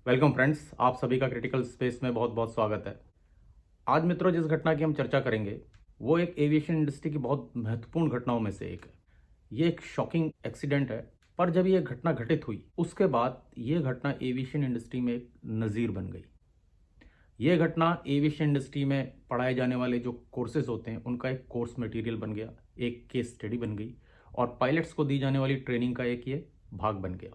Welcome friends, आप सभी का क्रिटिकल स्पेस में बहुत बहुत स्वागत है। आज मित्रों जिस घटना की हम चर्चा करेंगे वो एक एविएशन इंडस्ट्री की बहुत महत्वपूर्ण घटनाओं में से एक है। ये एक शॉकिंग एक्सीडेंट है, पर जब ये घटना घटित हुई उसके बाद ये घटना एविएशन इंडस्ट्री में एक नज़ीर बन गई। ये घटना एविएशन इंडस्ट्री में पढ़ाए जाने वाले जो कोर्सेज होते हैं उनका एक कोर्स मटेरियल बन गया, एक केस स्टडी बन गई और पायलट्स को दी जाने वाली ट्रेनिंग का एक ये भाग बन गया।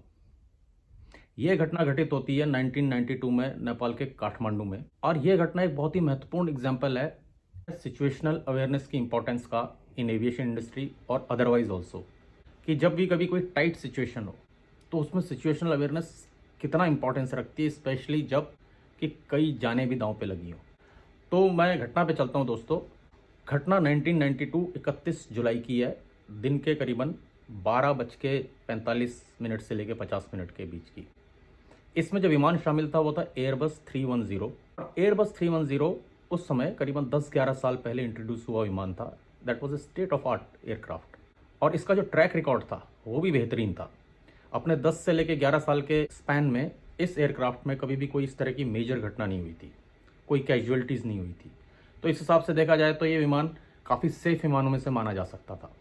ये घटना घटित होती है 1992 में नेपाल के काठमांडू में, और ये घटना एक बहुत ही महत्वपूर्ण एग्जाम्पल है सिचुएशनल अवेयरनेस की इंपॉर्टेंस का इन एविएशन इंडस्ट्री और अदरवाइज ऑल्सो, कि जब भी कभी कोई टाइट सिचुएशन हो तो उसमें सिचुएशनल अवेयरनेस कितना इंपॉर्टेंस रखती है, स्पेशली जब कि कई जानें भी दांव पे लगी हो। तो मैं घटना पे चलता हूँ दोस्तों। घटना 1992 31 जुलाई की है, दिन के करीबन 12:45 से लेकर 50 मिनट के बीच की। इसमें जो विमान शामिल था वो था एयरबस 310। एयरबस 310 उस समय करीबन 10-11 साल पहले इंट्रोड्यूस हुआ विमान था। That was a state of art aircraft, और इसका जो ट्रैक रिकॉर्ड था वो भी बेहतरीन था। अपने 10 से लेकर 11 साल के स्पैन में इस एयरक्राफ्ट में कभी भी कोई इस तरह की मेजर घटना नहीं हुई थी, कोई कैजुअलिटीज़ नहीं हुई थी। तो इस हिसाब से देखा जाए तो ये विमान काफ़ी सेफ विमानों में से माना जा सकता था।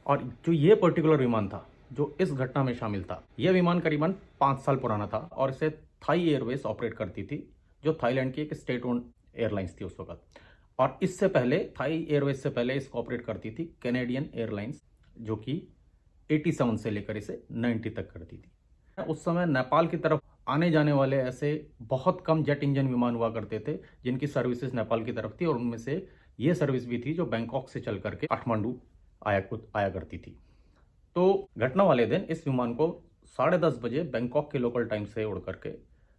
और जो ये पर्टिकुलर विमान था जो इस घटना में शामिल था, यह विमान करीबन 5 साल पुराना था और इसे थाई एयरवेज ऑपरेट करती थी, जो थाईलैंड की एक स्टेट ओन्ड एयरलाइंस थी उस वक्त। और इससे पहले थाई एयरवेज से पहले इसको ऑपरेट करती थी कैनेडियन एयरलाइंस, जो कि 87 से लेकर इसे 90 तक करती थी। उस समय नेपाल की तरफ आने जाने वाले ऐसे बहुत कम जेट इंजन विमान हुआ करते थे जिनकी सर्विसेज नेपाल की तरफ थी, और उनमें से ये सर्विस भी थी जो बैंकॉक से चल करके काठमांडू आया करती थी। तो घटना वाले दिन इस विमान को 10:30 बजे बैंकॉक के लोकल टाइम से उड़ करके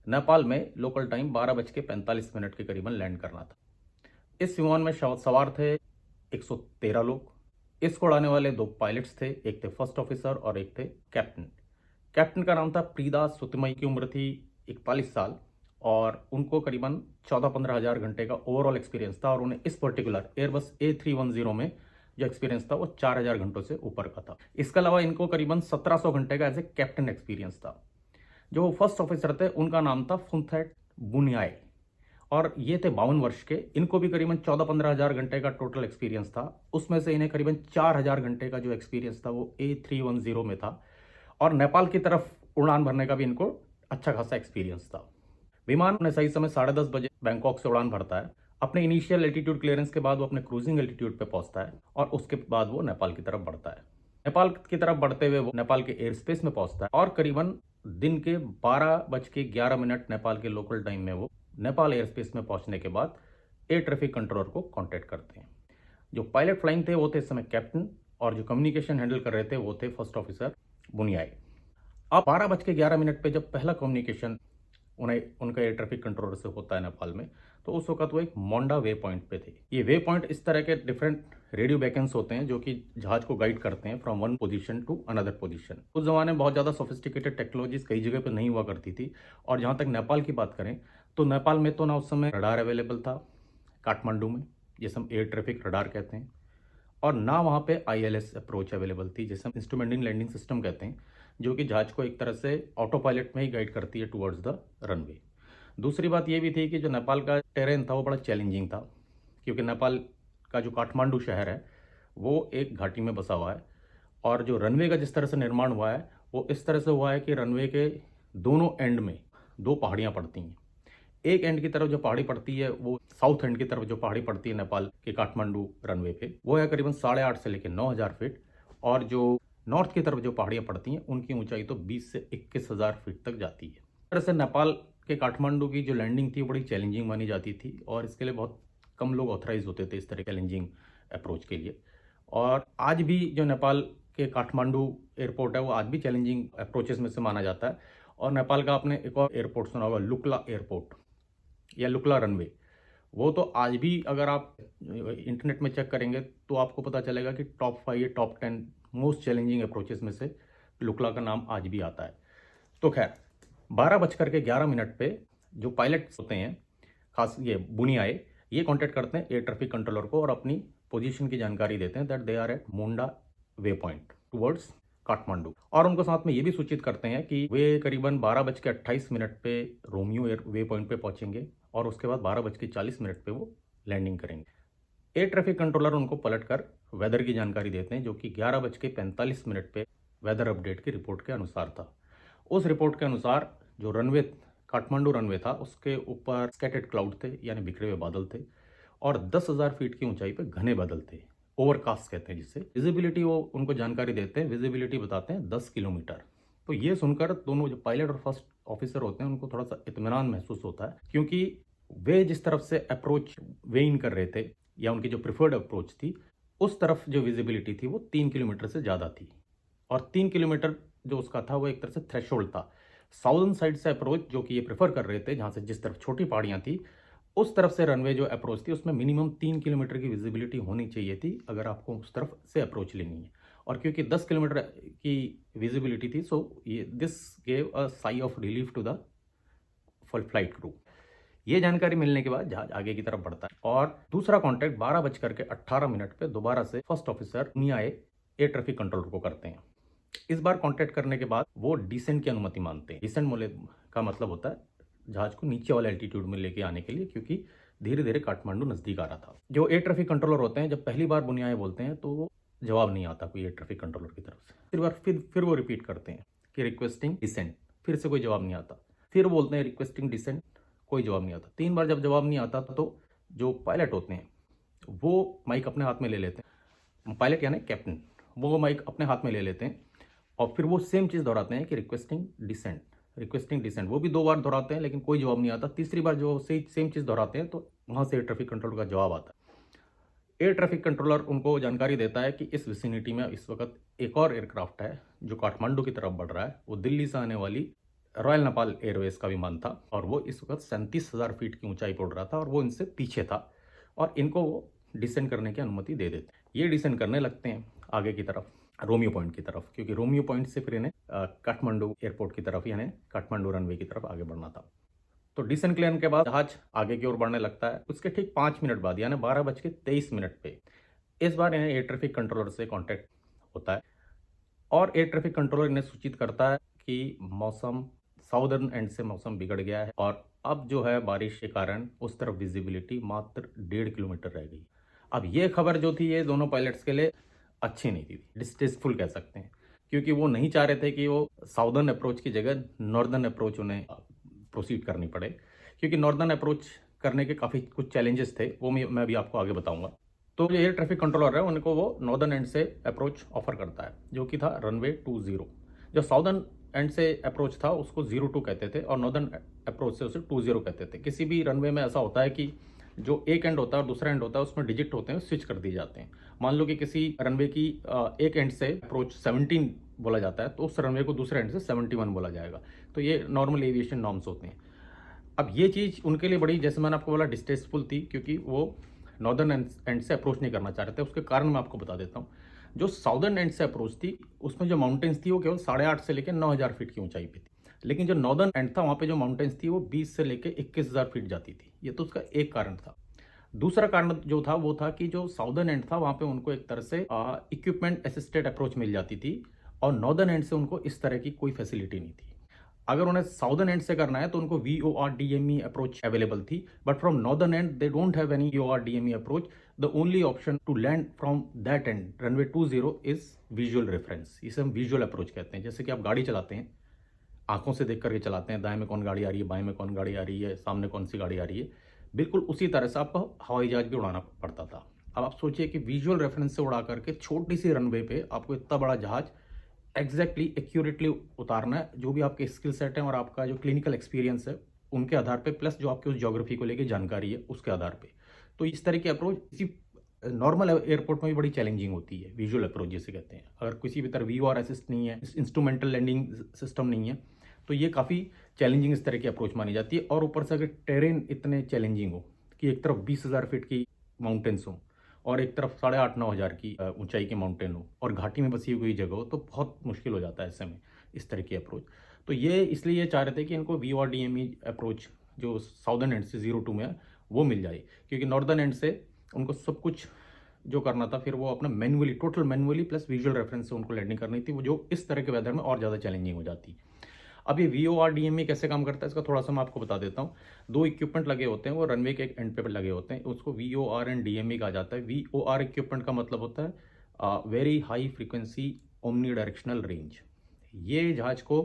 नेपाल में लोकल टाइम 12:45 के करीबन लैंड करना था। इस विमान में सवार थे 113 लोग। इसको उड़ाने वाले 2 पायलट्स थे, एक थे फर्स्ट ऑफिसर और एक थे कैप्टन। कैप्टन का नाम था प्रीदा सुतमई, की उम्र थी 41 साल, और उनको करीबन 14-15 हज़ार घंटे का ओवरऑल एक्सपीरियंस था, और उन्हें इस पर्टिकुलर एयरबस A310 में जो एक्सपीरियंस था वो 4000 घंटों से ऊपर का था। इसके अलावा इनको करीबन 1700 घंटे का एज ए कैप्टन एक्सपीरियंस था। जो फर्स्ट ऑफिसर थे उनका नाम था फुनथैट बुनियाई, और ये थे 52 वर्ष के। इनको भी करीबन 14-15 हज़ार घंटे का टोटल एक्सपीरियंस था। उसमें से इन्हें करीबन 4000 घंटे का जो एक्सपीरियंस था वो A310 में था, और नेपाल की तरफ उड़ान भरने का भी इनको अच्छा खासा एक्सपीरियंस था। विमान अपने सही समय 10:30 बजे बैंकॉक से उड़ान भरता है। अपने इनिशियल एल्टीट्यूड क्लियरेंस के बाद वो अपने क्रूजिंग एल्टीट्यूड पे पहुंचता है, और उसके बाद वो नेपाल की तरफ बढ़ता है। नेपाल की तरफ बढ़ते हुए वो नेपाल के एयर स्पेस में पहुंचता है, और करीबन दिन के 12:11 नेपाल के लोकल टाइम में वो नेपाल एयर स्पेस में पहुंचने के बाद एयर ट्रैफिक कंट्रोलर को कॉन्टेक्ट करते हैं। जो पायलट फ्लाइंग थे वो थे इस समय कैप्टन, और जो कम्युनिकेशन हैंडल कर रहे थे वो थे फर्स्ट ऑफिसर बुनियाई। अब 12:11 पे जब पहला कम्युनिकेशन उन्हें उनका एयर ट्रैफिक कंट्रोलर से होता है नेपाल में, तो उस वक्त वो एक मोंडा वे पॉइंट पे थे। ये वे पॉइंट इस तरह के डिफरेंट रेडियो बेकन्स होते हैं जो कि जहाज को गाइड करते हैं from one position to another position. उस जमाने में बहुत ज़्यादा सोफिस्टिकेटेड टेक्नोलॉजीज कई जगह पे नहीं हुआ करती थी, और जहाँ तक नेपाल की बात करें तो नेपाल में तो ना उस समय रडार अवेलेबल था काठमांडू में, जिसे हम एयर ट्रैफिक रडार कहते हैं, और ना वहाँ पे ILS अप्रोच अवेलेबल थी, जिसे हम इंस्ट्रूमेंटेड लैंडिंग सिस्टम कहते हैं, जो कि जहाज को एक तरह से ऑटो पायलट में ही गाइड करती है टुवर्ड्स द रनवे। दूसरी बात ये भी थी कि जो नेपाल का टेरेन था वो बड़ा चैलेंजिंग था, क्योंकि नेपाल का जो काठमांडू शहर है वो एक घाटी में बसा हुआ है, और जो रनवे का जिस तरह से निर्माण हुआ है वो इस तरह से हुआ है कि रनवे के दोनों एंड में 2 पहाड़ियाँ पड़ती हैं। एक एंड की तरफ जो पहाड़ी पड़ती है, वो साउथ एंड की तरफ जो पहाड़ी पड़ती है नेपाल के काठमांडू रनवे पे, वो है करीबन 8.5 से लेकर 9000 फीट, और जो नॉर्थ की तरफ जो पहाड़ियाँ पड़ती हैं उनकी ऊंचाई तो 20 से 21,000 फीट तक जाती है। इस तरह से नेपाल के काठमांडू की जो लैंडिंग थी वो बड़ी चैलेंजिंग मानी जाती थी, और इसके लिए बहुत कम लोग ऑथराइज होते थे इस तरह चैलेंजिंग अप्रोच के लिए। और आज भी जो नेपाल के काठमांडू एयरपोर्ट है वो आज भी चैलेंजिंग अप्रोचेस में से माना जाता है। और नेपाल का आपने एक और एयरपोर्ट सुना होगा, लुक्ला एयरपोर्ट या लुक्ला रनवे, वो तो आज भी अगर आप इंटरनेट में चेक करेंगे तो आपको पता चलेगा कि टॉप 5 या टॉप 10 मोस्ट चैलेंजिंग अप्रोचेस में से लुक्ला का नाम आज भी आता है। तो खैर 12:11 पे जो पायलट्स होते हैं, खास ये बुनियाए, ये कांटेक्ट करते हैं एयर ट्रैफिक कंट्रोलर को और अपनी पोजीशन की जानकारी देते हैं that they are at Monda way point towards Kathmandu, और उनको साथ में ये भी सूचित करते हैं कि वे करीबन 12:28 पे रोमियो एयर वे पॉइंट पे पहुंचेंगे और उसके बाद 12:40 पे वो लैंडिंग करेंगे। एयर ट्रैफिक कंट्रोलर उनको पलटकर वेदर की जानकारी देते हैं, जो कि 11:45 पे वेदर अपडेट की रिपोर्ट के अनुसार था। उस रिपोर्ट के अनुसार जो रनवे काठमांडू रनवे था उसके ऊपर स्कैटर्ड क्लाउड थे, यानी बिखरे हुए बादल थे, और 10,000 फीट की ऊंचाई पे घने बादल थे, ओवरकास्ट कहते हैं जिससे। विजिबिलिटी वो उनको जानकारी देते हैं, विजिबिलिटी बताते हैं 10 किलोमीटर। तो ये सुनकर दोनों जो पायलट और फर्स्ट ऑफिसर होते हैं उनको थोड़ा सा इत्मीनान महसूस होता है, क्योंकि वे जिस तरफ से अप्रोच वे इन कर रहे थे या उनकी जो प्रिफर्ड अप्रोच थी, उस तरफ जो विजिबिलिटी थी वो 3 किलोमीटर से ज़्यादा थी, और 3 किलोमीटर जो उसका था वो एक तरह से थ्रेशोल्ड था। साउदर्न साइड से अप्रोच जो कि ये प्रेफर कर रहे थे, जहाँ से जिस तरफ छोटी पहाड़ियाँ थी, उस तरफ से रनवे जो अप्रोच थी उसमें मिनिमम 3 किलोमीटर की विजिबिलिटी होनी चाहिए थी अगर आपको उस तरफ से अप्रोच लेनी है। और क्योंकि 10 किलोमीटर की विजिबिलिटी थी, सो ये this gave a sigh of relief to the flight crew. ये जानकारी मिलने के बाद जहाज आगे की तरफ बढ़ता है और दूसरा कॉन्टैक्ट 12:18 पे दोबारा से फर्स्ट ऑफिसर दुनिया एयर ट्रैफिक कंट्रोलर को करते हैं। इस बार कॉन्टैक्ट करने के बाद वो डिसेंट की अनुमति मांगते हैं। डिसेंट मोले का मतलब होता है जहाज को नीचे वाले एल्टीट्यूड में लेके आने के लिए, क्योंकि धीरे धीरे काठमांडू नजदीक आ रहा था। जो एयर ट्रैफिक कंट्रोलर होते हैं जब पहली बार बुनियाए बोलते हैं तो वो जवाब नहीं आता कोई एयर ट्रैफिक कंट्रोलर की तरफ से। फिर वो रिपीट करते हैं कि रिक्वेस्टिंग डिसेंट, फिर से कोई जवाब नहीं आता। फिर बोलते हैं रिक्वेस्टिंग डिसेंट, कोई जवाब नहीं आता। 3 बार जब जवाब नहीं आता तो जो पायलट होते हैं वो माइक अपने हाथ में ले लेते हैं, पायलट यानी कैप्टन, वो माइक अपने हाथ में ले लेते हैं और फिर वो सेम चीज़ दोहराते हैं कि रिक्वेस्टिंग डिसेंट, रिक्वेस्टिंग डिसेंट। वो भी 2 बार दोहराते हैं लेकिन कोई जवाब नहीं आता। तीसरी बार जो सेम चीज़ दोहराते हैं तो वहाँ से एयर ट्रैफिक कंट्रोलर का जवाब आता है। एयर ट्रैफिक कंट्रोलर उनको जानकारी देता है कि इस विसिनिटी में इस वक्त एक और एयरक्राफ्ट है जो काठमांडू की तरफ बढ़ रहा है। वो दिल्ली से आने वाली रॉयल नेपाल एयरवेज का विमान था और वो इस वक्त 37,000 फीट की ऊंचाई पर उड़ रहा था और वो इनसे पीछे था, और इनको वो डिसेंड करने की अनुमति दे देते हैं। ये डिसेंड करने लगते हैं आगे की तरफ, रोमियो पॉइंट की तरफ, क्योंकि रोमियो पॉइंट से फिर इन्हें काठमांडू एयरपोर्ट की तरफ यानी काठमांडू रनवे की तरफ आगे बढ़ना था। तो डिसेंड क्लियर के बाद जहाज आगे की ओर बढ़ने लगता है। उसके ठीक 5 मिनट बाद यानी 12:23 पे इस बार इन्हें एयर ट्रैफिक कंट्रोलर से कॉन्टैक्ट होता है और एयर ट्रैफिक कंट्रोलर इन्हें सूचित करता है कि मौसम साउदर्न एंड से मौसम बिगड़ गया है और अब जो है बारिश के कारण उस तरफ विजिबिलिटी मात्र 1.5 किलोमीटर रह गई। अब ये खबर जो थी ये दोनों पायलट्स के लिए अच्छी नहीं थी, डिस्ट्रेसफुल कह सकते हैं, क्योंकि वो नहीं चाह रहे थे कि वो साउदर्न अप्रोच की जगह नॉर्दर्न अप्रोच उन्हें प्रोसीड करनी पड़े, क्योंकि नॉर्दर्न अप्रोच करने के काफ़ी कुछ चैलेंजेस थे, वो मैं भी आपको आगे बताऊंगा। तो जो एयर ट्रैफिक कंट्रोलर है उनको वो नॉर्दर्न एंड से अप्रोच ऑफर करता है जो कि था रनवे 20। जो साउदर्न एंड से अप्रोच था उसको 02 कहते थे और नॉर्दर्न अप्रोच से उसे 20 कहते थे। किसी भी रनवे में ऐसा होता है कि जो एक एंड होता है और दूसरा एंड होता है उसमें डिजिट होते हैं, स्विच कर दिए जाते हैं। मान लो कि किसी रनवे की एक एंड से अप्रोच 17 बोला जाता है तो उस रनवे को दूसरे एंड से 71 बोला जाएगा। तो ये नॉर्मल एविएशन नॉर्म्स होते हैं। अब ये चीज़ उनके लिए बड़ी, जैसे मैंने आपको बोला, डिस्ट्रेसफुल थी, क्योंकि वो नॉर्दर्न एंड से अप्रोच नहीं करना चाह रहे थे। उसके कारण मैं आपको बता देता हूँ। जो साउदर्न एंड से अप्रोच थी उसमें जो माउंटेन्स थी वो केवल 8.5 से लेकर 9,000 फीट की ऊंचाई पे थी, लेकिन जो नॉर्दर्न एंड था वहाँ पे जो माउंटेन्स थी वो 20 से लेकर 21,000 फीट जाती थी। ये तो उसका एक कारण था। दूसरा कारण जो था वो था कि जो साउदर्न एंड था वहाँ पे उनको एक तरह से इक्विपमेंट असिस्टेड अप्रोच मिल जाती थी और नॉर्दर्न एंड से उनको इस तरह की कोई फैसिलिटी नहीं थी। अगर उन्हें साउदर्न एंड से करना है तो उनको VORDME अप्रोच अवेलेबल थी, but from northern end they don't have any VORDME approach. The only option to land from that end runway 20 is visual reference. इसे हम विजुअल अप्रोच कहते हैं। जैसे कि आप गाड़ी चलाते हैं, आंखों से देख करके चलाते हैं, दाएं में कौन गाड़ी आ रही है, बाएं में कौन गाड़ी आ रही है, सामने कौन सी गाड़ी आ रही है, बिल्कुल उसी तरह से आपको हवाई जहाज भी उड़ाना पड़ता था। अब आप सोचिए कि विजुअल रेफरेंस से उड़ा करके छोटी सी रनवे पे आपको इतना बड़ा जहाज एग्जैक्टली एक्यूरेटली उतारना है। जो भी आपके स्किल सेट है और आपका जो क्लिनिकल एक्सपीरियंस है उनके आधार पे, प्लस जो आपकी उस ज्योग्राफी को लेके जानकारी है उसके आधार पे। तो इस तरह की अप्रोच किसी नॉर्मल एयरपोर्ट में भी बड़ी चैलेंजिंग होती है, विजुअल अप्रोच जिसे कहते हैं। अगर किसी भी तरह VOR असिस्ट नहीं है, इंस्ट्रूमेंटल लैंडिंग सिस्टम नहीं है, तो ये काफ़ी चैलेंजिंग इस तरह की अप्रोच मानी जाती है। और ऊपर से अगर टेरेन इतने चैलेंजिंग हो कि एक तरफ 20,000 फीट की माउंटेन्स हो और एक तरफ 8,500-9 हज़ार की ऊंचाई के माउंटेन हो और घाटी में बसी हुई जगह हो, तो बहुत मुश्किल हो जाता है ऐसे में इस तरह की अप्रोच। तो ये इसलिए ये चाह रहे थे कि इनको VORDME अप्रोच जो साउदर्न एंड से 02 में है वो मिल जाए, क्योंकि नॉर्दर्न एंड से उनको सब कुछ जो करना था फिर वो अपना manually, total manually plus visual reference से उनको लैंडिंग करनी थी, वो जो इस तरह के वेदर में और ज़्यादा चैलेंजिंग हो जाती। अब ये VORDME कैसे काम करता है इसका थोड़ा सा मैं आपको बता देता हूँ। दो इक्विपमेंट लगे होते हैं, वो रनवे के एक एंड पे लगे होते हैं, उसको VOR एंड DME कहा जाता है। VOR इक्विपमेंट का मतलब होता है very high frequency omni directional range. ये जहाज को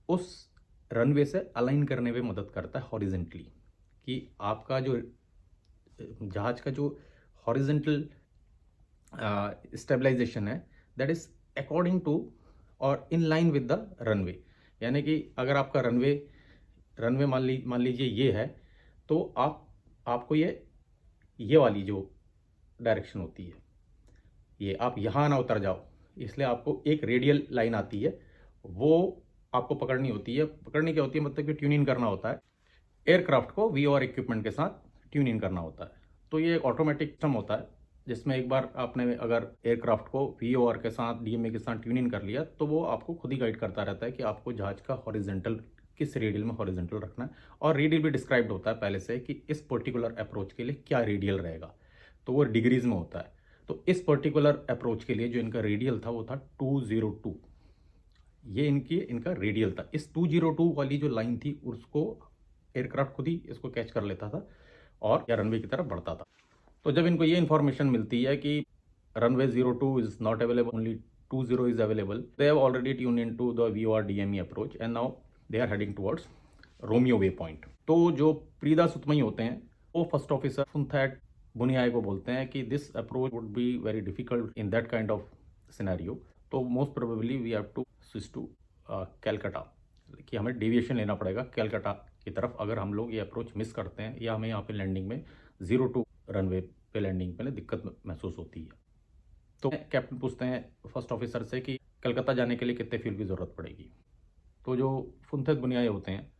उस रनवे से अलाइन करने में मदद करता है हॉरिजेंटली, कि आपका जो जहाज का जो हॉरिजेंटल स्टेबलाइजेशन है दैट इज अकॉर्डिंग टू और in line with the runway. यानी कि अगर आपका रनवे रनवे मान लीजिए ये है, तो आपको ये वाली जो डायरेक्शन होती है, ये आप यहाँ ना उतर जाओ, इसलिए आपको एक रेडियल लाइन आती है, वो आपको पकड़नी होती है। पकड़नी क्या होती है, मतलब कि ट्यून इन करना होता है एयरक्राफ्ट को VOR इक्विपमेंट के साथ ट्यून इन करना होता है। तो ये एक ऑटोमेटिक सिस्टम होता है जिसमें एक बार आपने अगर एयरक्राफ्ट को VOR के साथ DMA के साथ ट्यून इन कर लिया, तो वो आपको खुद ही गाइड करता रहता है कि आपको जहाज का हॉरिजेंटल किस रेडियल में हॉरिजेंटल रखना है, और रेडियल भी डिस्क्राइब्ड होता है पहले से कि इस पर्टिकुलर अप्रोच के लिए क्या रेडियल रहेगा, तो वो डिग्रीज में होता है। तो इस पर्टिकुलर अप्रोच के लिए जो इनका रेडियल था वो था 202, ये इनका रेडियल था। इस 202 वाली जो लाइन थी उसको एयरक्राफ्ट खुद ही इसको कैच कर लेता था और या रनवे की तरफ बढ़ता था। तो जब इनको ये इन्फॉर्मेशन मिलती है कि runway 02 is not available, only 20 is available, they have already tune in to the VOR-DME approach and now they are heading towards Romeo way point. तो जो प्रीदा सुतमई होते हैं वो फर्स्ट ऑफिसर फुनथैट बुनियाई को बोलते हैं कि this approach would be very difficult in that kind of scenario, तो most probably we have to switch to Calcutta, कि हमें डेविएशन लेना पड़ेगा कैलकाटा की तरफ अगर हम लोग ये अप्रोच मिस करते हैं, या हमें यहाँ पे लैंडिंग में 02 रनवे पे लैंडिंग पे दिक्कत महसूस होती है। तो कैप्टन पूछते हैं फर्स्ट ऑफिसर से कि कलकत्ता जाने के लिए कितने फ्यूल की ज़रूरत पड़ेगी। तो जो फुनथैट बुनियाई होते हैं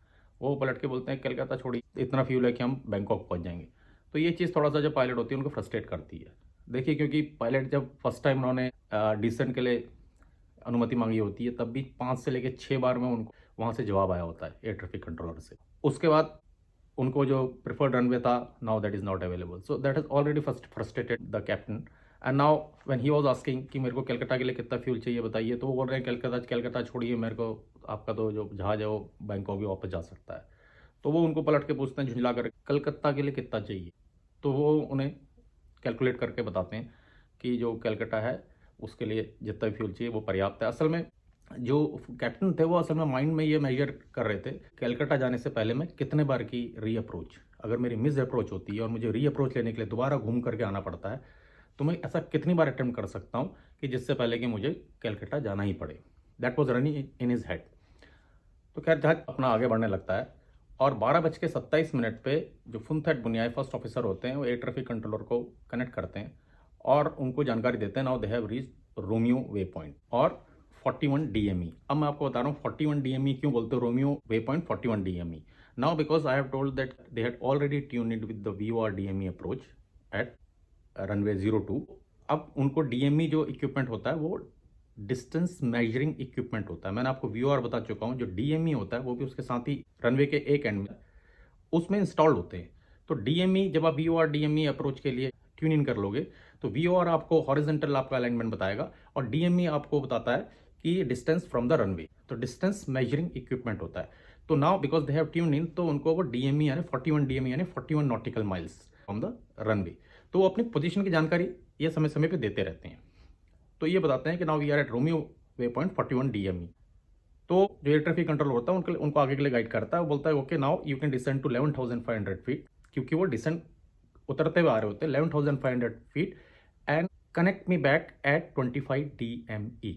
वो पलट के बोलते हैं कलकत्ता छोड़िए, इतना फ्यूल है कि हम बैंकॉक पहुँच जाएंगे। तो ये चीज़ थोड़ा सा जो पायलट होती है उनको फ्रस्ट्रेट करती है। देखिए, क्योंकि पायलट जब फर्स्ट टाइम उन्होंने डिसेंट के लिए अनुमति मांगी होती है, तब भी 5 से लेकर 6 बार में उनको वहाँ से जवाब आया होता है एयर ट्रैफिक कंट्रोलर से। उसके बाद उनको जो प्रिफर्ड रनवे था, now that is not available, so that is already frustrated the captain. And now when he was asking कि मेरे को कलकत्ता के लिए कितना फ्यूल चाहिए बताइए, तो वो बोल रहे हैं कलकत्ता छोड़िए, मेरे को आपका तो जो जहाज है वो बैंकॉक भी वापस जा सकता है। तो वो उनको पलट के पूछते हैं झुंझला कर, कलकत्ता के लिए कितना चाहिए, तो वो उन्हें कैलकुलेट करके बताते हैं कि जो कलकत्ता है उसके लिए जितना भी फ्यूल चाहिए वो पर्याप्त है। असल में जो कैप्टन थे वो असल में माइंड में ये मेजर कर रहे थे कलकत्ता जाने से पहले मैं कितने बार की री अप्रोच, अगर मेरी मिस अप्रोच होती है और मुझे री अप्रोच लेने के लिए दोबारा घूम करके आना पड़ता है, तो मैं ऐसा कितनी बार अटेम्प्ट कर सकता हूँ कि जिससे पहले कि मुझे कलकत्ता जाना ही पड़े। That was running in his head. तो खैर जहाज अपना आगे बढ़ने लगता है और 12:27 पे जो फुनथैट बुनियाई फर्स्ट ऑफिसर होते हैं वो एयर ट्रैफिक कंट्रोलर को कनेक्ट करते हैं और उनको जानकारी देते हैं now they have reach Romeo way point और 41 DME। अब मैं आपको बता रहा हूँ 41 DME क्यों बोलते हैं Romeo way point 41 DME। Now because I have told that they had already tuned it with the VOR-DME approach at runway 02। अब उनको DME जो इक्विपमेंट होता है वो डिस्टेंस मेजरिंग इक्विपमेंट होता है। मैंने आपको VOR बता चुका हूँ, जो DME होता है वो भी उसके साथ ही रनवे के एक एंड में उसमें इंस्टॉल्ड होते हैं। तो DME जब आप VOR-DME अप्रोच के लिए ट्यून इन कर लोगे तो VOR आपको हॉरिजॉन्टल आपका अलाइनमेंट बताएगा और DME आपको बताता है कि डिस्टेंस फ्रॉम द रनवे, तो डिस्टेंस मेजरिंग इक्विपमेंट होता है। तो now because they have tune in, तो उनको वो DME यानी 41 DME यानी 41 nautical miles from the runway, तो वो अपनी पोजीशन की जानकारी ये समय समय पे देते रहते हैं। तो ये बताते हैं कि now we are at Romeo way point 41 DME। तो जो एयर ट्रैफिक कंट्रोल होता है उनको आगे के लिए गाइड करता है, वो बोलता है okay now you can descend to 11,500 feet, क्योंकि वो डिसेंड उतरते हुए आ रहे होते हैं 11,500 feet, and connect me back at 25 DME।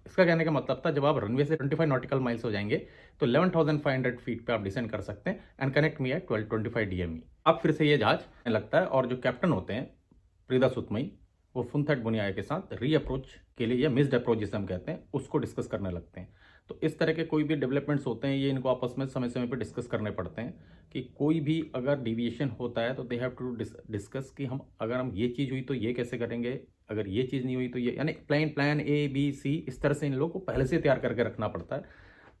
इसका कहने का मतलब था जब आप रनवे से 25 नॉटिकल माइल्स हो जाएंगे तो 11,500 फीट पे आप डिसेंड कर सकते हैं and connect me at 25 DME। अब फिर से ये जहाज लगता है और जो कैप्टन होते हैं प्रीदा सुतमई वो फुनथैट बुनियाई के साथ री अप्रोच के लिए या मिस्ड अप्रोच जिसे हम कहते हैं उसको डिस्कस करने लगते हैं। तो इस तरह के कोई भी डेवलपमेंट्स होते हैं ये इनको आपस में समय समय पर डिस्कस करने पड़ते हैं कि कोई भी अगर डिविएशन होता है तो दे हैव टू डिस्कस कि अगर हम ये चीज़ हुई तो ये कैसे करेंगे, अगर ये चीज़ नहीं हुई तो ये, यानी प्लान A B C इस तरह से इन लोगों को पहले से तैयार करके रखना पड़ता है।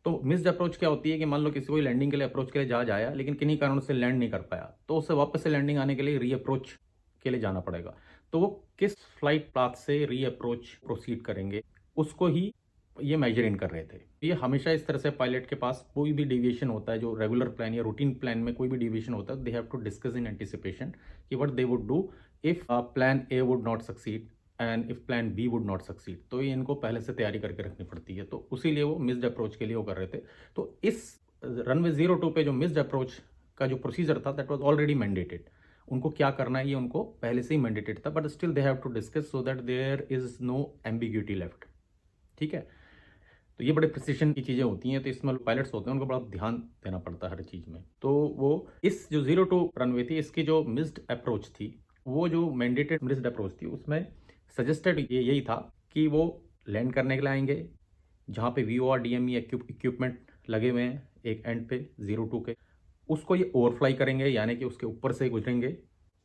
तो मिस्ड अप्रोच क्या होती है कि मान लो किसी को लैंडिंग के लिए अप्रोच के लिए जहाज आया लेकिन किन्हीं कारणों से लैंड नहीं कर पाया, तो उससे वापस से लैंडिंग आने के लिए री अप्रोच के लिए जाना पड़ेगा। तो वो किस फ्लाइट पाथ से रीअप्रोच प्रोसीड करेंगे उसको ही ये मेजर इन कर रहे थे। ये हमेशा इस तरह से पायलट के पास कोई भी डिविएशन होता है, जो रेगुलर प्लान या रूटीन प्लान में कोई भी डिविएशन होता है, they have to discuss in anticipation कि what they would do if plan A would not succeed and if plan B would not succeed. तो ये इनको पहले से तैयारी करके रखनी पड़ती है, तो उसी लिए वो मिस्ड अप्रोच के लिए वो कर रहे थे। तो इस रनवे 02 पे जो मिस्ड अप्रोच का जो प्रोसीजर था दैट वाज ऑलरेडी मैंडेटेड। उनको क्या करना है ये उनको पहले से ही मैंडेटेड था, but still they have to discuss so that there is no ambiguity left. ठीक है, तो ये बड़े प्रिसिशन की चीज़ें होती हैं, तो इसमें पायलट्स होते हैं उनको बड़ा ध्यान देना पड़ता है हर चीज़ में। तो वो इस जो 02 रनवे थी इसकी जो मिस्ड अप्रोच थी, वो जो मैंडेटेड मिस्ड अप्रोच थी उसमें सजेस्टेड ये यही था कि वो लैंड करने के लिए आएंगे जहाँ पे VOR DME इक्विपमेंट लगे हुए हैं एक एंड पे 02 के, उसको ये ओवरफ्लाई करेंगे, यानी कि उसके ऊपर से गुजरेंगे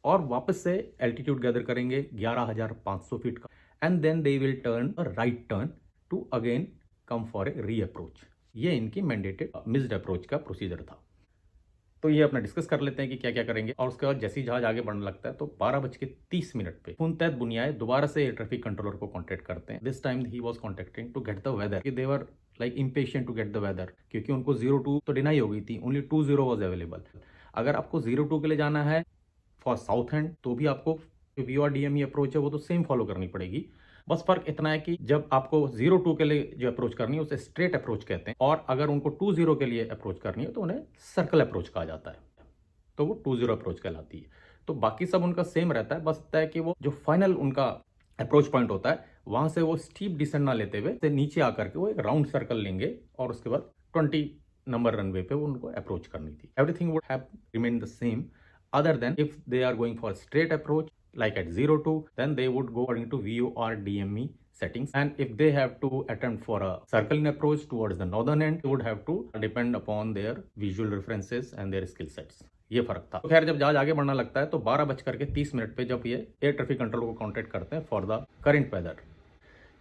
और वापस से एल्टीट्यूड गैदर करेंगे 11,500 फीट का, and then they will turn a right turn to again come for a री अप्रोच। ये इनकी मैंडेटेड मिस्ड अप्रोच का प्रोसीजर था। तो ये अपना डिस्कस कर लेते हैं कि क्या क्या करेंगे, और उसके बाद जैसे ही जहाज आगे बढ़ने लगता है तो 12:30 पे फुनतैत बुनियाए दोबारा से एयर ट्रैफिक कंट्रोलर को कॉन्टेक्ट करते हैं। This time he was contacting to get the weather, they were like impatient to get the weather, क्योंकि उनको 02 तो डिनाई हो गई थी, ओनली 20 वाज अवेलेबल। अगर आपको 02 के लिए जाना है फॉर साउथ एंड तो भी आपको VOR DME अप्रोच है वो तो सेम फॉलो करनी पड़ेगी। बस फर्क इतना है कि जब आपको 02 के लिए जो अप्रोच करनी है उसे स्ट्रेट अप्रोच कहते हैं, और अगर उनको 20 के लिए अप्रोच करनी है तो उन्हें सर्कल अप्रोच कहा जाता है, तो वो 20 अप्रोच कहलाती है। तो बाकी सब उनका सेम रहता है, बस है कि वो जो फाइनल उनका अप्रोच पॉइंट होता है वहां से वो स्टीप डिसेंड ना लेते हुए से नीचे आकर के वो एक राउंड सर्कल लेंगे और उसके बाद 20 नंबर रनवे पे वो उनको अप्रोच करनी थी। Everything would have remain the same other than if they are going for straight approach like at 02, then they would go according to VOR DME settings, and if they have to attempt for a circling approach towards the northern end, they would have to depend upon their visual references and their skill sets। ये फर्क था। तो खैर जब जहाज आगे बढ़ना लगता है तो 12:30 पे जब ये एयर ट्रैफिक कंट्रोल को कॉन्टेक्ट करते हैं फॉर द करेंट वेदर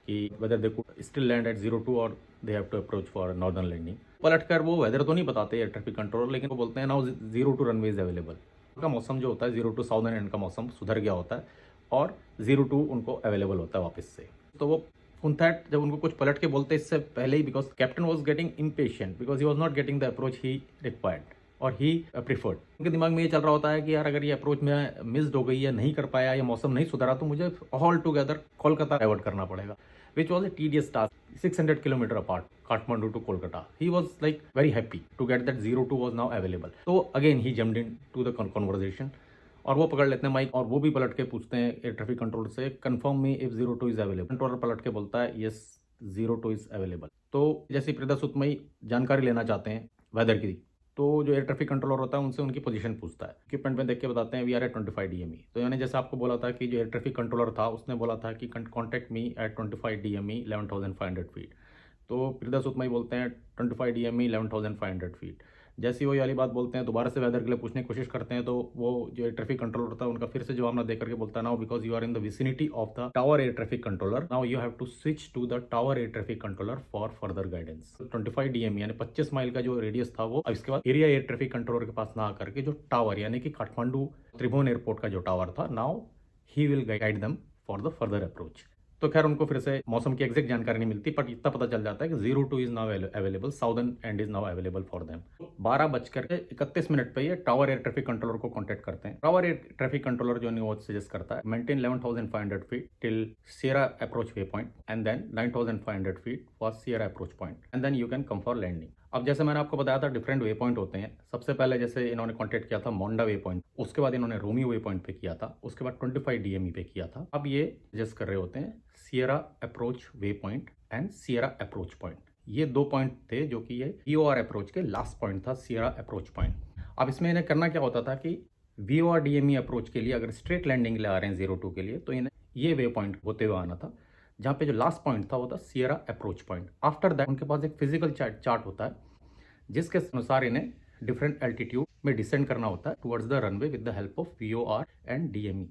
कि weather they could still land at 02 और they have to approach for northern landing. पलटकर वो वेदर तो नहीं बताते एयर ट्रैफिक कंट्रोलर, लेकिन वो बोलते हैं नाउ 02 रनवे इज अवेलेबल। का मौसम जो होता है 02 साउदर्न एंड का मौसम सुधर गया होता है और 02 उनको अवेलेबल होता है वापस से। तो वो फुनथैट जब उनको कुछ पलट के बोलते इससे पहले ही, because captain was getting impatient because he was not getting the approach he required और ही प्रिफर्ड। उनके दिमाग में ये चल रहा होता है कि यार अगर ये अप्रोच में मिस्ड हो गई या नहीं कर पाया या मौसम नहीं सुधरा तो मुझे ऑल टुगेदर कोलकाता डाइवर्ट करना पड़ेगा, which was a tedious task, 600 kilometer apart, Kathmandu to Kolkata. He was like very happy to get that 02 was now available. So again he jumped into the conversation और वो पकड़ लेते हैं mic और वो भी पलट के पूछते हैं एयर ट्रैफिक कंट्रोलर से confirm me if 02 is available. Controller पलट के बोलता है यस 02 इज अवेलेबल। तो जैसे प्रियदा सुतमई जानकारी लेना चाहते हैं वेदर की, तो जो एयर ट्रैफिक कंट्रोलर होता है उनसे उनकी पोजीशन पूछता है, इक्विपमेंट में देख के बताते हैं वी आर एट 25 DME। तो मैंने जैसे आपको बोला था कि जो एयर ट्रैफिक कंट्रोलर था उसने बोला था कि contact me at 25 DME 11,500 feet. तो प्रियदा सुतमई बोलते हैं 25 DME 11,500 फीट। जैसे ही वो ये वाली बात बोलते हैं दोबारा से वेदर के लिए पूछने की कोशिश करते हैं, तो वो जो एयर ट्रैफिक कंट्रोलर होता है उनका फिर से जवाब ना देकर के बोलता है now because you are in the vicinity of the tower air traffic controller, now you have to switch to the tower air traffic controller for further guidance. 25 DME यानी 25 माइल का जो रेडियस था वो, अब इसके बाद एरिया एयर ट्रैफिक कंट्रोलर के पास ना आकर के जो टावर यानी कि काठमांडू त्रिभुवन एयरपोर्ट का जो टावर था, now he will guide them for the further approach. तो खैर उनको फिर से मौसम की एग्जैक्ट जानकारी नहीं मिलती, बट इतना पता चल जाता है कि 02 is now available, southern and is now available for them. 12:31 पे ये टावर एयर ट्रैफिक कंट्रोलर को कांटेक्ट करते हैं। टावर एयर ट्रैफिक कंट्रोलर जो वो सजेस्ट करता है maintain 11,500 feet till Sierra approach way point and then 9,500 feet for Sierra approach point and then you can come for landing. अब जैसे मैंने आपको बताया था डिफरेंट वे पॉइंट होते हैं। सबसे पहले जैसे इन्होंने कांटेक्ट किया था मोंडा वे पॉइंट, उसके बाद इन्होंने रोमियो वे पॉइंट पे किया था, उसके बाद 25 DME पे किया था। अब ये सजेस्ट कर रहे होते हैं Sierra approach way point and Sierra approach point. ये दो पॉइंट थे जो कि ये VOR अप्रोच के लास्ट पॉइंट था, सियरा अप्रोच पॉइंट। अब इसमें इन्हें करना क्या होता था कि VOR DME अप्रोच के लिए अगर स्ट्रेट लैंडिंग के लिए आ रहे हैं 02 के लिए, तो इन्हें ये वे पॉइंट होते हुए आना था, जहाँ पे जो लास्ट पॉइंट था वो था Sierra approach point. After that उनके पास एक फिजिकल चार्ट होता है जिसके अनुसार इन्हें डिफरेंट एल्टीट्यूड में डिसेंड करना होता है towards the runway with the help of VOR and DME।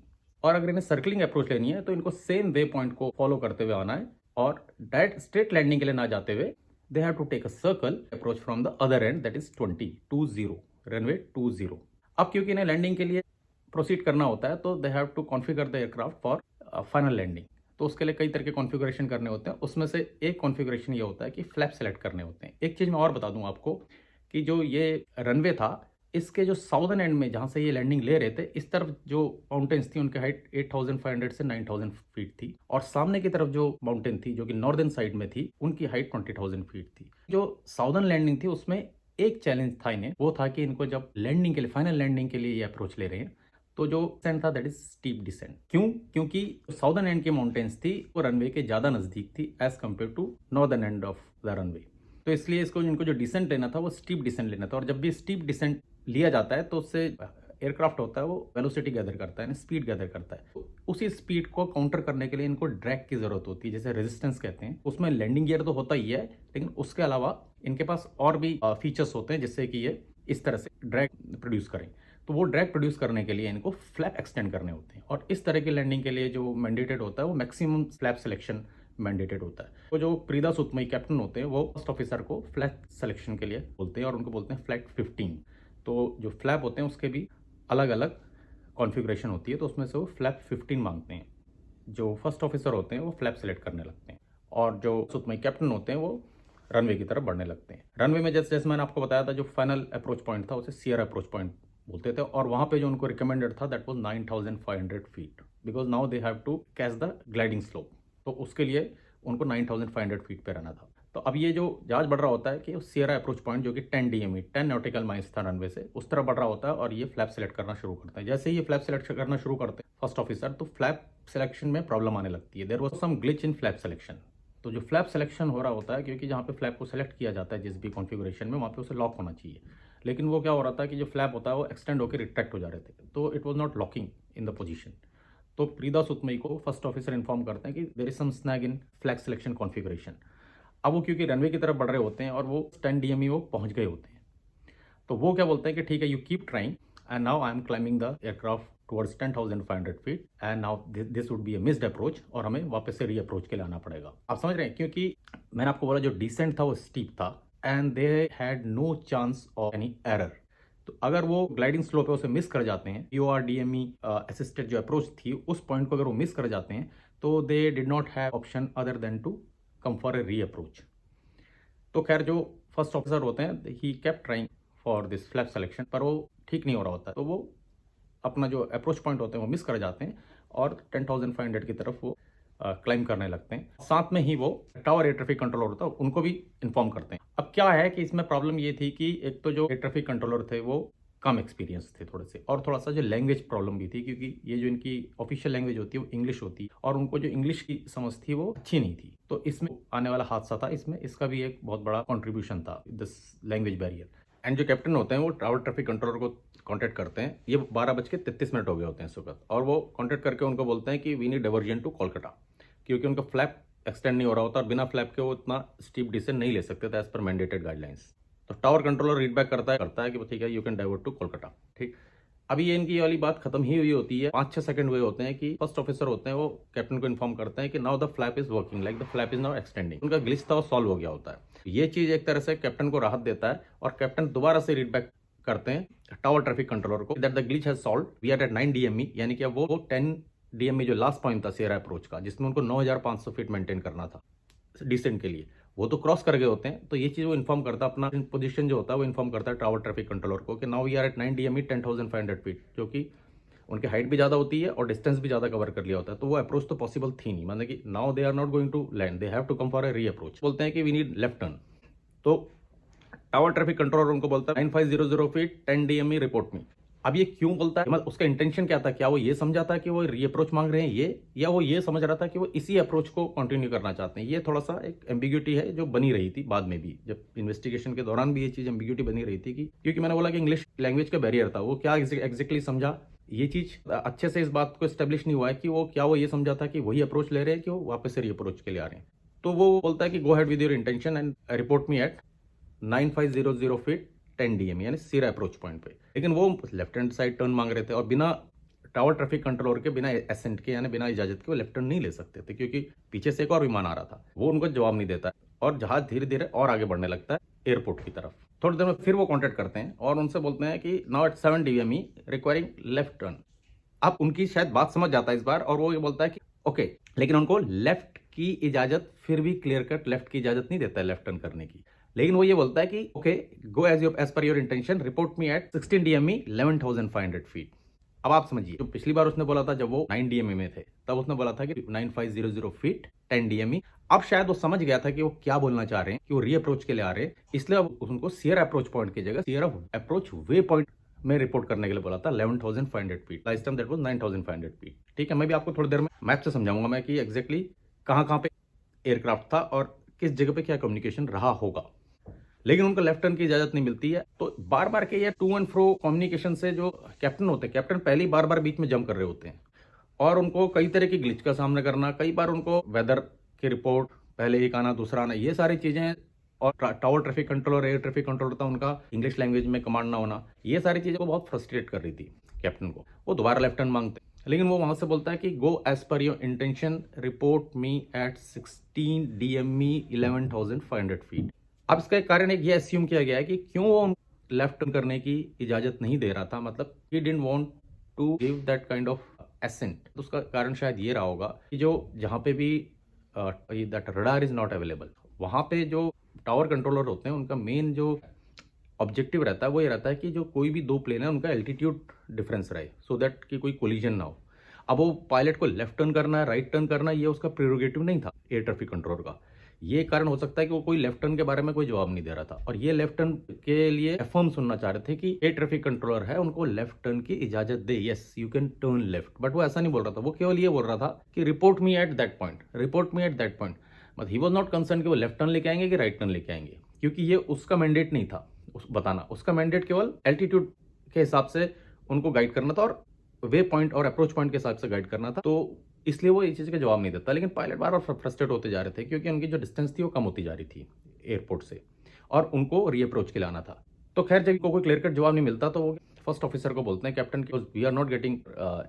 और अगर इन्हें सर्कलिंग अप्रोच लेनी है तो इनको सेम वे पॉइंट को फॉलो करते हुए आना है और डायरेक्ट स्ट्रेट लैंडिंग के लिए ना जाते हुए they have to take a circle approach from the other end that is 20 runway 20। अब क्योंकि इन्हें लैंडिंग के लिए प्रोसीड करना होता है तो they have to configure the aircraft for final landing. तो उसके लिए कई तरह के कॉन्फ़िगरेशन करने होते हैं। उसमें से एक कॉन्फ़िगरेशन ये होता है कि फ्लैप सेलेक्ट करने होते हैं। एक चीज़ मैं और बता दूँ आपको कि जो ये रनवे था, इसके जो साउदर्न एंड में जहाँ से ये लैंडिंग ले रहे थे, इस तरफ जो माउंटेन्स थी उनकी हाइट 8500 से 9000 फीट थी, और सामने की तरफ जो माउंटेन थी जो कि नॉर्दर्न साइड में थी, उनकी हाइट 20000 फीट थी। जो साउदर्न लैंडिंग थी उसमें एक चैलेंज था इन्हें, वो था कि इनको जब लैंडिंग के लिए, फाइनल लैंडिंग के लिए ये अप्रोच ले रहे हैं, तो जो डिसेंट था दैट इज स्टीप डिसेंट। क्यों? क्योंकि साउदर्न एंड की माउंटेन्स थी वो रनवे के ज्यादा नजदीक थी as compare to northern end of the runway. तो इसलिए इनको जो डिसेंट लेना था वो स्टीप डिसेंट लेना था, और जब भी स्टीप डिसेंट लिया जाता है तो उससे एयरक्राफ्ट होता है वो वेलोसिटी गैदर करता है, स्पीड गैदर करता है। तो उसी स्पीड को काउंटर करने के लिए इनको ड्रैग की जरूरत होती है, जैसे रेजिस्टेंस कहते हैं। उसमें लैंडिंग गियर तो होता ही है, लेकिन उसके अलावा इनके पास और भी फीचर्स होते हैं जिससे कि ये इस तरह से ड्रैग प्रोड्यूस करें। तो वो ड्रैग प्रोड्यूस करने के लिए इनको फ्लैप एक्सटेंड करने होते हैं, और इस तरह की लैंडिंग के लिए जो मैंडेटेड होता है वो मैक्सिमम फ्लैप सिलेक्शन मैंडेटेड होता है। तो जो प्रीदा सुतमई कैप्टन होते हैं वो फर्स्ट ऑफिसर को फ्लैप सिलेक्शन के लिए बोलते हैं और उनको बोलते हैं फ्लैप 15। तो जो फ्लैप होते हैं उसके भी अलग अलग कॉन्फ़िगरेशन होती है, तो उसमें से वो फ्लैप 15 मांगते हैं। जो फर्स्ट ऑफिसर होते हैं वो फ्लैप सेलेक्ट करने लगते हैं, और जो सुतमई कैप्टन होते हैं वो रनवे की तरफ बढ़ने लगते हैं। रनवे में जैसे जैसे मैंने आपको बताया था, जो फाइनल अप्रोच पॉइंट था उसे सियरा अप्रोच पॉइंट बोलते थे, और वहाँ पे जो उनको रिकमेंडेड था that was 9500 feet, because now they have to catch the gliding slope. तो उसके लिए उनको 9500 फीट पे रहना था। तो अब ये जो जहाज बढ़ रहा होता है कि सियरा अप्रोच पॉइंट जो कि 10 DME 10 नॉटिकल माइल्स था रनवे से, उस तरह बढ़ रहा होता है, और ये फ्लैप सेलेक्ट करना शुरू करते हैं। जैसे ही ये फ्लैप सेलेक्ट करना शुरू करते हैं फर्स्ट ऑफिसर, तो फ्लैप सिलेक्शन में प्रॉब्लम आने लगती है। There was some glitch in flap selection. तो जो फ्लैप सिलेक्शन हो रहा होता है, क्योंकि जहाँ पे फ्लैप को सेलेक्ट किया जाता है जिस भी कॉन्फ़िगरेशन में, वहाँ पे उसे लॉक होना चाहिए, लेकिन वो क्या हो रहा था कि जो फ्लैप होता है वो एक्सटेंड होकर रिट्रैक्ट हो जा रहे थे, तो it was not locking in the position. तो प्रीदा सुतमई को फर्स्ट ऑफिसर इन्फॉर्म करते हैं कि there is some snag in flag selection configuration. अब वो क्योंकि रनवे की तरफ बढ़ रहे होते हैं और वो 10 DME वो पहुंच गए होते हैं, तो वो क्या बोलते हैं कि ठीक है, you keep trying and now I am climbing the aircraft towards 10,500 feet and now this would be a missed approach, और हमें वापस से री अप्रोच के लिए आना पड़ेगा। आप समझ रहे हैं, क्योंकि मैंने आपको बोला जो डिसेंट था वो स्टीप था and they had no chance of any error. तो अगर वो ग्लाइडिंग स्लो पे उसे मिस कर जाते हैं, PORDME असिस्टेड जो अप्रोच थी उस पॉइंट को अगर वो मिस कर जाते हैं, तो they did not have option other than to come for a री अप्रोच। तो खैर जो फर्स्ट ऑफिसर होते हैं he kept trying for this flap selection, पर वो ठीक नहीं हो रहा होता है, तो वो अपना जो अप्रोच पॉइंट होते हैं वो मिस कर जाते हैं और 10,500 की तरफ वो क्लाइंब करने लगते हैं। साथ में ही वो टावर एयर ट्रैफिक कंट्रोलर होता है उनको भी इन्फॉर्म करते हैं। अब क्या है कि इसमें प्रॉब्लम ये थी कि एक तो जो एयर ट्रैफिक कंट्रोलर थे वो कम एक्सपीरियंस थे थोड़े से, और थोड़ा सा जो लैंग्वेज प्रॉब्लम भी थी, क्योंकि ये जो इनकी ऑफिशियल लैंग्वेज होती है वो इंग्लिश होती है, और उनको जो इंग्लिश की समझ थी वो अच्छी नहीं थी। तो इसमें आने वाला हादसा था, इसमें इसका भी एक बहुत बड़ा कॉन्ट्रीब्यूशन था, दिस लैंग्वेज बैरियर। एंड जो कैप्टन होते हैं वो टावर ट्रैफिक कंट्रोलर को कॉन्टैक्ट करते हैं। ये 12:33 हो गए होते हैं इस वक्त, और वो कॉन्टैक्ट करके उनको बोलते हैं कि we need diversion to Kolkata, क्योंकि उनका फ्लैप एक्सटेंड नहीं हो रहा होता, और बिना फ्लैप के वो इतना स्टीप डिसेंट नहीं ले सकते थे एज पर मैंडेटेड गाइडलाइंस। तो टावर कंट्रोलर रीडबैक करता है कि ठीक है, you can divert to Kolkata. ठीक, अभी ये इनकी वाली बात खत्म ही हुई होती है, 5-6 सेकंड हुए होते हैं कि फर्स्ट ऑफिसर होते हैं वो कैप्टन को इन्फॉर्म करते हैं कि now the flap is working, like the flap is now extending. उनका ग्लिच था वो सॉल्व हो गया होता है। ये चीज एक तरह से कैप्टन को राहत देता है, और कैप्टन दोबारा से रीडबैक करते हैं टावर ट्रैफिक कंट्रोलर को that the glitch has solved, we are at 9 DME, यानी कि वो 10 DME जो लास्ट पॉइंट था सियरा अप्रोच का, जिसमें उनको 9,500 फीट मेंटेन करना था डिसेंट के लिए, वो तो क्रॉस कर गए होते हैं। तो ये चीज वो इन्फॉर्म करता है, अपना पोजीशन जो होता है वो इन्फॉर्म करता है टावर ट्रैफिक कंट्रोलर को कि now we are at 9 DME 10,500 feet, जो कि उनकी हाइट भी ज़्यादा होती है और डिस्टेंस भी ज़्यादा कवर कर लिया होता है। तो वो अप्रोच तो पॉसिबल थी नहीं, मतलब कि now they are not going to land, they have to come for a री अप्रोच। बोलते हैं कि वी नीड लेफ्ट टर्न। तो टावर ट्रैफिक कंट्रोलर उनको बोलता है 9500 फीट 10 DME रिपोर्ट में। अब ये क्यों बोलता है, मतलब उसका इंटेंशन क्या था? क्या वो ये समझा था कि वो री अप्रोच मांग रहे हैं ये, या वो ये समझ रहा था कि वो इसी अप्रोच को कंटिन्यू करना चाहते हैं? ये थोड़ा सा एक एम्बिग्यूटी है जो बनी रही थी बाद में भी, जब इन्वेस्टिगेशन के दौरान भी ये चीज एम्बिग्यूटी बनी रही थी कि क्योंकि मैंने बोला कि इंग्लिश लैंग्वेज का बैरियर था, वो क्या एग्जैक्टली समझा, ये चीज अच्छे से इस बात को एस्टेब्लिश नहीं हुआ है कि वो क्या वो ये समझा था कि वही अप्रोच ले रहे हैं कि वो वापस से री अप्रोच के लिए आ रहे हैं। तो वो बोलता है कि go head with your intention and report me at 9500 feet 10 DME, यानी सिरा अप्रोच पॉइंट पे। लेकिन वो लेफ्ट हैंड साइड टर्न मांग रहे थे, और बिना टावर ट्रैफिक कंट्रोलर के, बिना एसेंट के, यानी बिना इजाजत के वो लेफ्ट टर्न नहीं ले सकते थे, क्योंकि पीछे से एक और विमान आ रहा था। वो उनको जवाब नहीं देता और जहाज धीरे धीरे और आगे बढ़ने लगता है एयरपोर्ट की तरफ। थोड़ी देर में फिर वो कॉन्टेक्ट करते हैं और उनसे बोलते हैं कि now at 7 DME requiring left turn. अब उनकी शायद बात समझ जाता है इस बार, और वो ये बोलता है कि ओके, लेकिन उनको लेफ्ट की इजाजत फिर भी क्लियर कट लेफ्ट की इजाजत नहीं देता है लेफ्ट टर्न करने की। लेकिन वो ये बोलता है कि okay, go as per your intention, report me at 16 DME 11,500 feet. अब आप समझिए, जो पिछली बार उसने बोला था जब वो 9 डीएमई में थे, तब उसने बोला था कि 9500 फीट 10 डीएमई। अब शायद वो समझ गया था कि वो क्या बोलना चाह रहे हैं, कि वो री अप्रोच के लिए आ रहे हैं, इसलिए अब उनको सियर अप्रोच पॉइंट की जगह सियर अप्रोच वे पॉइंट में रिपोर्ट करने के लिए बोला था 11,500 feet. Last time that was 9,500 feet. ठीक है, मैं भी आपको थोड़ी देर में मैप से समझाऊंगा मैं कि एग्जैक्टली कहाँ पे एयरक्राफ्ट था और किस जगह पे क्या कम्युनिकेशन रहा होगा। लेकिन उनको लेफ्ट टर्न की इजाजत नहीं मिलती है, तो बार बार के ये टू एंड फ्रो कम्युनिकेशन से जो कैप्टन होते हैं, कैप्टन पहले ही बार बार बीच में जंप कर रहे होते हैं, और उनको कई तरह की ग्लिच का सामना करना, कई बार उनको वेदर की रिपोर्ट पहले एक आना दूसरा आना, ये सारी चीजें, और टावर ट्रैफिक कंट्रोल और एयर ट्रैफिक कंट्रोल था उनका इंग्लिश लैंग्वेज में कमांड ना होना, ये सारी चीजें को बहुत फ्रस्ट्रेट कर रही थी कैप्टन को। वो दोबारा लेफ्ट टर्न मांगते, लेकिन वो वहां से बोलता है कि go as per your intention, report me at 16 DME 11,500 feet. अब इसका एक कारण एक ये अस्यूम किया गया है कि क्यों वो लेफ्ट टर्न करने की इजाजत नहीं दे रहा था, मतलब he didn't want to give that kind of ascent. तो उसका कारण शायद ये रहा होगा कि जो जहाँ पे भी that radar is not available, वहाँ पे जो टावर कंट्रोलर होते हैं उनका मेन जो ऑब्जेक्टिव रहता है वो ये रहता है कि जो कोई भी दो प्लेन है उनका एल्टीट्यूड डिफरेंस रहे, सो दैट कि कोई कोलिजन ना हो। अब वो पायलट को लेफ्ट टर्न करना है, राइट टर्न करना है, ये उसका प्रेरोगेटिव नहीं था एयर ट्रैफिक कंट्रोलर का। ये कारण हो सकता है कि वो कोई लेफ्ट टर्न के बारे में कोई जवाब नहीं दे रहा था, और ये लेफ्ट टर्न के लिए एफर्म सुनना चाह रहे थे कि एयर ट्रैफिक कंट्रोलर है, उनको लेफ्ट टर्न की इजाजत दे, yes you can turn left. But वो ऐसा नहीं बोल रहा था, वो केवल ये बोल रहा था कि report me at that point, report me at that point. But he was not concern कि वो लेफ्ट टर्न लेके आएंगे कि राइट टर्न लेके आएंगे, क्योंकि ये उसका मैंडेट नहीं था बताना। उसका मैंडेट केवल एल्टीट्यूड के हिसाब से उनको गाइड करना था, और वे पॉइंट और अप्रोच पॉइंट के हिसाब से गाइड करना था। तो इसलिए वो इस चीज़ का जवाब नहीं देता। लेकिन पायलट बार बार फ्रस्ट्रेट होते जा रहे थे, क्योंकि उनकी जो डिस्टेंस थी वो कम होती जा रही थी एयरपोर्ट से, और उनको रीअप्रोच के लिए आना था। तो खैर, जब कोई क्लियर कट जवाब नहीं मिलता तो वो फर्स्ट ऑफिसर को बोलते हैं, captain, we are not getting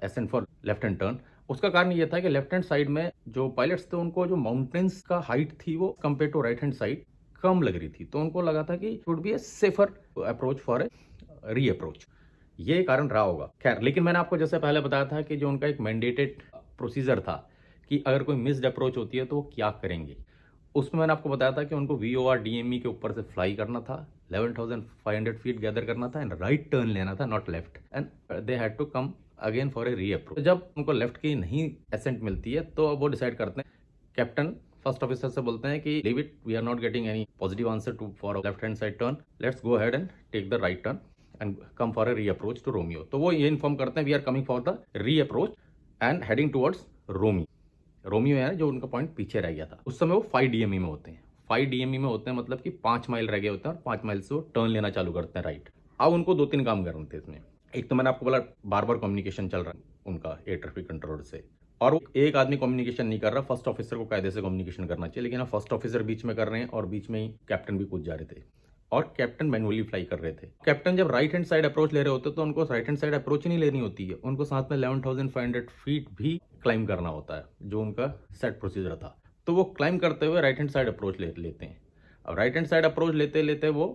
ascent for left hand turn. उसका कारण ये था कि लेफ्ट हैंड साइड में जो पायलट्स थे उनको जो माउंटेन्स का हाइट थी वो compare to right hand side कम लग रही थी, तो उनको लगा था कि would be a safer approach for a reapproach. ये कारण रहा होगा। खैर, लेकिन मैंने आपको जैसे पहले बताया था कि जो उनका एक मैंडेटेड प्रोसीजर था कि अगर कोई मिस्ड अप्रोच होती है तो वो क्या करेंगे, उसमें मैंने आपको बताया था कि उनको VOR DME के ऊपर से फ्लाई करना था, 11,500 फीट गैदर करना था, एंड राइट टर्न लेना था, not left, and they had to come again for a reapproach. जब उनको लेफ्ट की नहीं एसेंट मिलती है तो अब वो डिसाइड करते हैं, कैप्टन फर्स्ट ऑफिसर से बोलते हैं कि leave it, we are not getting any positive answer to for left hand side turn, let's go ahead and take the right turn and come for a reapproach to Romeo. तो वो ये inform करते हैं, we are coming for the reapproach and heading towards Romeo है जो उनका point पीछे रह गया था। उस समय वो 5 DME में होते हैं, 5 DME में होते हैं, मतलब कि 5 माइल रह गए होते हैं, और 5 माइल से वो टर्न लेना चालू करते हैं राइट। अब उनको 2-3 काम करने थे इसमें। एक तो मैंने आपको बोला बार बार कम्युनिकेशन चल रहा है उनका एयर ट्रैफिक कंट्रोलर से, और वो एक आदमी कम्युनिकेशन नहीं कर रहा, फर्स्ट ऑफिसर को कायदे से कम्युनिकेशन करना चाहिए, लेकिन अब फर्स्ट ऑफिसर बीच में कर रहे हैं और बीच में ही कैप्टन भी कूद जा रहे थे, और कैप्टन मैनुअली फ्लाई कर रहे थे। कैप्टन जब राइट हैंड साइड अप्रोच ले रहे होते तो उनको राइट हैंड साइड अप्रोच ही नहीं लेनी होती है, उनको साथ में 11,500 फीट भी क्लाइंब करना होता है, जो उनका सेट प्रोसीजर था। तो वो क्लाइंब करते हुए राइट हैंड साइड अप्रोच लेते हैं। अब राइट हैंड साइड अप्रोच लेते लेते वो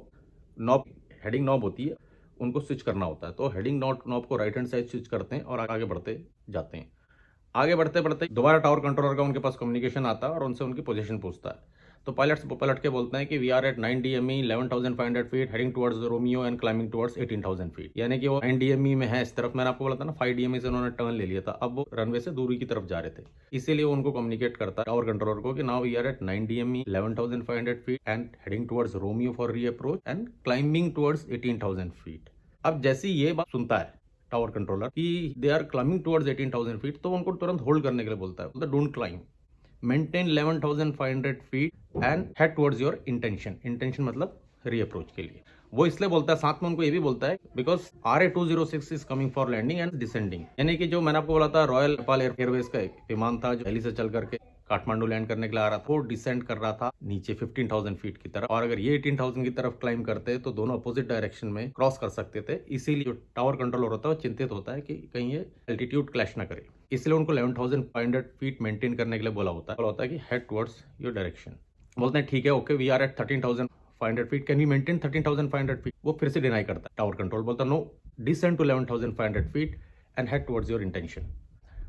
नॉब, हेडिंग नॉब होती है, उनको स्विच करना होता है। तो हेडिंग नॉब को राइट हैंड साइड स्विच करते हैं और आगे बढ़ते जाते हैं। आगे बढ़ते बढ़ते दोबारा टावर कंट्रोलर का उनके पास कम्युनिकेशन आता है और उनसे उनकी पोजीशन पूछता है। तो पायलट्स पलट के बोलते हैं कि we are at 9 DME 11,500 feet heading towards Romeo and climbing towards 18,000 feet. यानी कि वो 9 DME में है इस तरफ, मैंने आपको बोला था ना 5 DME से उन्होंने टर्न ले लिया था, अब वो रनवे से दूरी की तरफ जा रहे थे, इसीलिए वो उनको कम्युनिकेट करता है टावर कंट्रोलर को कि now we are at 9 DME 11,500 feet and heading towards Romeo for reapproach and climbing towards 18,000 feet. अब जैसे ये बात सुनता है टावर कंट्रोलर कि they are climbing towards 18,000 feet, तो उनको तुरंत होल्ड करने के लिए बोलता है, don't climb, maintain 11,500 feet and head towards your intention. Intention मतलब रीअप्रोच के लिए। वो इसलिए बोलता है, साथ में उनको ये भी बोलता है because RA-206 is coming for landing and descending. यानी कि जो मैंने आपको बोला था रॉयल नेपाल एयरवेज का एक विमान था जो दिल्ली से चल करके काठमांडू लैंड करने के लिए आ रहा था, वो डिसेंड कर रहा था नीचे 15,000 फीट की तरफ, और अगर ये 18,000 की तरफ क्लाइंब करते तो दोनों अपोजिट डायरेक्शन में क्रॉस कर सकते थे। इसीलिए जो टावर कंट्रोलर होता है वो चिंतित होता है कि कहीं ये एल्टीट्यूड क्लैश ना करे, इसलिए उनको 11,500 फीट मेंटेन करने के लिए बोला होता है कि हेड टुवर्ड्स योर डायरेक्शन। बोलते हैं ठीक है, okay, we are at 13,500 feet, can we maintain 13,500 feet. वो फिर से डिनाई करता है टावर कंट्रोल, बोलता no, descend to 11,500 feet and head towards your intention.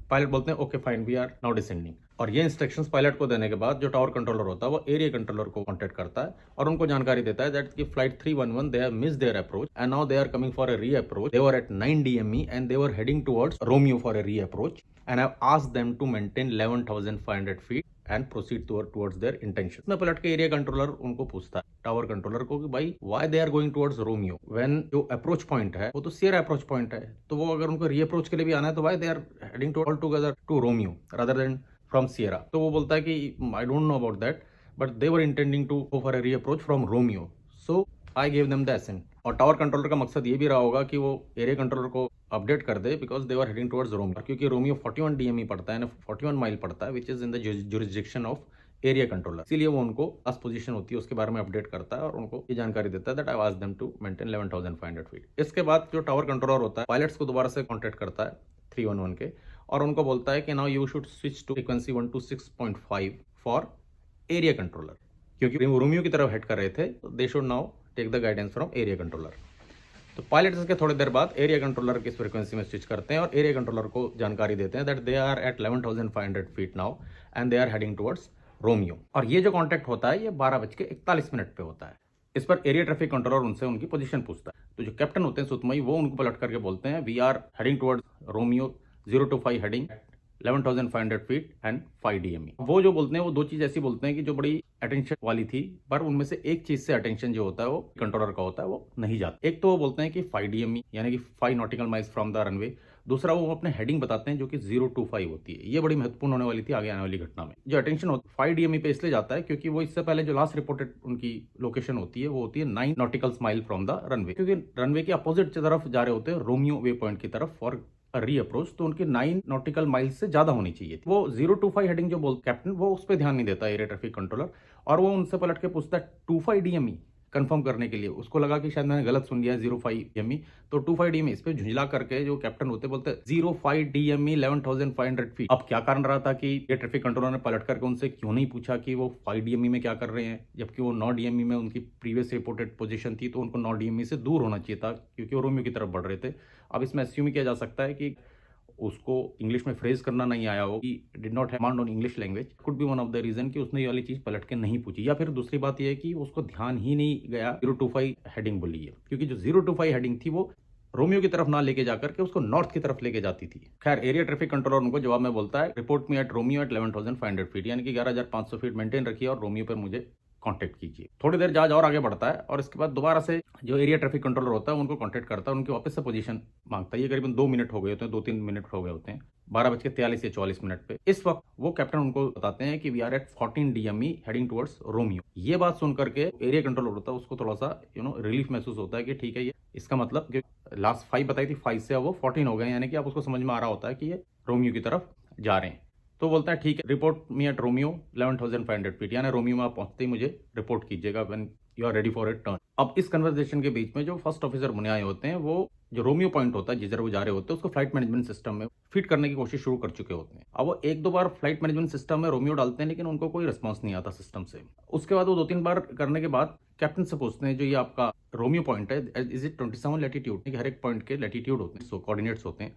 Pilot बोलते हैं okay fine we are now descending, और ये इंस्ट्रक्शंस पायलट को देने के बाद जो टावर कंट्रोलर होता है वो एरिया कंट्रोलर को कांटेक्ट करता है और उनको जानकारी देता है दैट कि flight 311 they have missed their approach and now they are coming for a reapproach, they were at 9 DME and they were heading towards Romeo for a reapproach and I have asked them to maintain 11,500 feet and proceed towards their intention. में पलट के area controller उनको पूछता है tower controller को कि भाई why they are going towards Romeo when जो अप्रोच पॉइंट है वो तो सियरा अप्रोच पॉइंट है, तो वो अगर उनको री अप्रोच के लिए भी आना है तो why they are heading to all together to Romeo rather than from Sierra. तो वो बोलता है कि I don't know about that but they were intending to go for a reapproach from Romeo, so I gave them the ascent. और tower controller का मकसद ये भी रहा होगा कि वो एरिया कंट्रोलर को अपडेट कर दे because they are heading towards Romeo, क्योंकि रोमियो 41 DME पड़ता है, 41 माइल पड़ता है which is in the jurisdiction of area controller, इसीलिए वो उनको लास्ट पोजीशन होती है उसके बारे में अपडेट करता है और उनको ये जानकारी देता है that I asked them to maintain 11,500 feet. इसके बाद जो टावर कंट्रोलर होता है पायलट्स को दोबारा से कॉन्टेक्ट करता है 311 के और उनको बोलता है कि now you should switch to frequency 126.5 for area controller, क्योंकि वो रोमियो की तरफ हेड कर रहे थे, they should now take the guidance from area controller. तो पायलट इसके थोड़ी देर बाद एरिया कंट्रोलर की फ्रीक्वेंसी में स्विच करते हैं और एरिया कंट्रोलर को जानकारी देते हैं that they are at 11,500 feet now and they are heading towards Romeo. और ये जो कांटेक्ट होता है ये 12:41 पे होता है। इस पर एरिया ट्रैफिक कंट्रोलर उनसे उनकी पोजीशन पूछता है, तो जो कैप्टन होते हैं सुतमई वो उनको पलट करके बोलते हैं we are heading towards Romeo 025 heading 11,500 feet and 5 DME। वो जो बोलते हैं वो दो चीज ऐसी बोलते हैं कि जो बड़ी अटेंशन वाली थी, पर उनमें से एक चीज से अटेंशन जो होता है वो कंट्रोलर का होता है वो नहीं जाता। एक तो वो बोलते हैं कि 5 DME यानी कि 5 nautical miles from the runway, दूसरा वो अपने हेडिंग बताते हैं जो कि 025 होती है। ये बड़ी महत्वपूर्ण होने वाली थी आगे आने वाली घटना में। जो अटेंशन होता है 5 DME पे इसलिए जाता है क्योंकि वो इससे पहले जो लास्ट रिपोर्टेड उनकी लोकेशन होती है वो होती है 9 nautical mile from the runway, क्योंकि रनवे के अपोजिट तरफ जा रहे होते हैं रोमियो वे पॉइंट की तरफ फॉर री अप्रोच, तो उनके 9 नॉटिकल माइल्स से ज्यादा होनी चाहिए। वो 025 हेडिंग जो बोल कैप्टन वो उस पर ध्यान नहीं देता एरिया ट्रैफिक कंट्रोलर, और वो उनसे पलट के पूछता है 25 DME कंफर्म करने के लिए। उसको लगा कि शायद मैंने गलत सुन लिया 05 DME, तो 25 DME इस पे झुंझला करके जो कैप्टन होते बोलते 05 DME 11,500 फीट। अब क्या कारण रहा था कि ये ट्रैफिक कंट्रोलर ने पलट करके उनसे क्यों नहीं पूछा कि वो 5 DME में क्या कर रहे हैं, जबकि वो 9 DME में उनकी प्रीवियस रिपोर्टेड पोजीशन थी, तो उनको 9 DME से दूर होना चाहिए था क्योंकि वो रोमियो की तरफ बढ़ रहे थे। अब इसमें अस्यूम किया जा सकता है कि उसको इंग्लिश में फ्रेज करना नहीं आया हो, did not command on English language, could be one of the reason कि उसने ये वाली चीज पलट के नहीं पूछी, या फिर दूसरी बात यह है कि उसको ध्यान ही नहीं गया 025 हेडिंग बोली है, क्योंकि जो 025 हेडिंग थी वो रोमियो की तरफ ना लेके जाकर के उसको नॉर्थ की तरफ लेके जाती थी। खैर एरिया ट्रैफिक कंट्रोलर उनको जवाब में बोलता है report me at Romeo at 11,500 feet, यानी कि 11,500 फीट मेंटेन रखिए और रोमियो पर मुझे कांटेक्ट कीजिए। थोड़ी देर जहाज और आगे बढ़ता है और इसके बाद दोबारा से जो एरिया ट्रैफिक कंट्रोलर होता है उनको कांटेक्ट करता है, उनकी वापस से पोजीशन मांगता है। ये करीबन 2 मिनट हो गए होते हैं, 2-3 मिनट हो गए होते हैं, 12:43 या 44 मिनट पे। इस वक्त वो कैप्टन उनको बताते हैं कि we are at 14 DME heading towards Romeo. ये बात सुन करके एरिया कंट्रोलर होता है उसको थोड़ा सा रिलीफ महसूस होता है कि ठीक है, ये इसका मतलब कि लास्ट 5 बताई थी, 5 से अब वो 14 हो गए, यानी कि आप उसको समझ में आ रहा होता है कि ये रोमियो की तरफ जा रहे हैं। तो बोलता है ठीक है report me at Romeo 11,500 feet, यानी रोमियो में आप पहुंचते ही मुझे रिपोर्ट कीजिएगा when you are ready for a turn. अब इस कन्वर्सेशन के बीच में जो फर्स्ट ऑफिसर बुनियाई होते हैं वो जो रोमियो पॉइंट होता है जिधर वो जा रहे होते हैं उसको फ्लाइट मैनेजमेंट सिस्टम में फिट करने की कोशिश शुरू कर चुके होते हैं। अब वो 1-2 बार फ्लाइट मैनेजमेंट सिस्टम में रोमियो डालते हैं लेकिन उनको कोई रिस्पॉन्स नहीं आता सिस्टम से। उसके बाद वो 2-3 बार करने के बाद कैप्टन से पूछते हैं जो ये आपका रोमियो पॉइंट है इज इट 27 लैटिट्यूड, हर एक पॉइंट के लैटिट्यूड होते हैं, कोऑर्डिनेट्स होते हैं।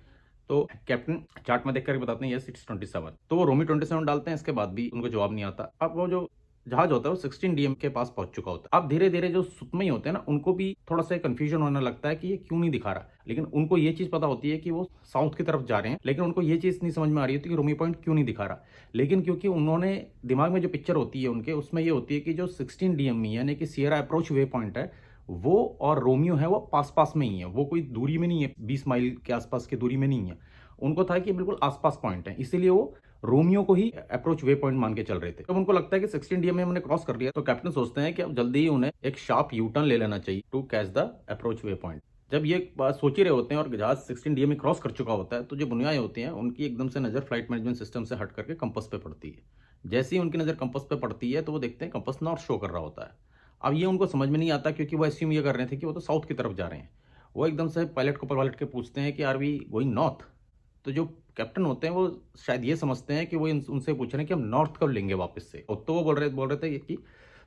तो कैप्टन चार्ट में देख कर बताते हैं यस इट्स 27, तो वो रोमियो 27 डालते हैं, इसके बाद भी उनको जवाब नहीं आता। अब वो जो जहाज होता है वो 16 DM के पास पहुंच चुका होता है। अब धीरे धीरे जो सुतमई होते हैं ना उनको भी थोड़ा सा कंफ्यूजन होने लगता है कि ये क्यों नहीं दिखा रहा, लेकिन उनको ये चीज पता होती है कि वो साउथ की तरफ जा रहे हैं, लेकिन उनको ये चीज नहीं समझ में आ रही होती कि रोमियो पॉइंट क्यों नहीं दिखा रहा। लेकिन क्योंकि उन्होंने दिमाग में जो पिक्चर होती है उनके उसमें ये होती है कि जो 16 DME यानी कि सियरा अप्रोच वे पॉइंट है वो और रोमियो है वो पास पास में ही है, वो कोई दूरी में नहीं है, 20 माइल के आसपास की दूरी में नहीं है। उनको था कि बिल्कुल आसपास पॉइंट है, इसीलिए वो रोमियो को ही अप्रोच वे पॉइंट मान के चल रहे थे। जब उनको लगता है कि 16 DME हमने क्रॉस कर लिया तो कैप्टन सोचते हैं कि अब जल्दी ही उन्हें एक शार्प यू टर्न ले लेना चाहिए to catch the approach way point. जब ये बात सोच ही रहे होते हैं और जहाज 16 DME क्रॉस कर चुका होता है तो जो बुनियादी होती हैं उनकी एकदम से नजर फ्लाइट मैनेजमेंट सिस्टम से हट करके कंपस पे पड़ती है। जैसे ही उनकी नजर कंपस पे पड़ती है तो वो देखते हैं कंपस नॉर्थ शो कर रहा होता है। अब ये उनको समझ में नहीं आता क्योंकि वो एस्यूम ये कर रहे थे कि वो तो साउथ की तरफ जा रहे हैं। वो एकदम से पायलट को पलट के पूछते हैं कि आर वी गोइंग नॉर्थ, तो जो कैप्टन होते हैं वो शायद ये समझते हैं कि वो उनसे पूछ रहे हैं कि हम नॉर्थ कब लेंगे वापस से, तो वो बोल रहे थे कि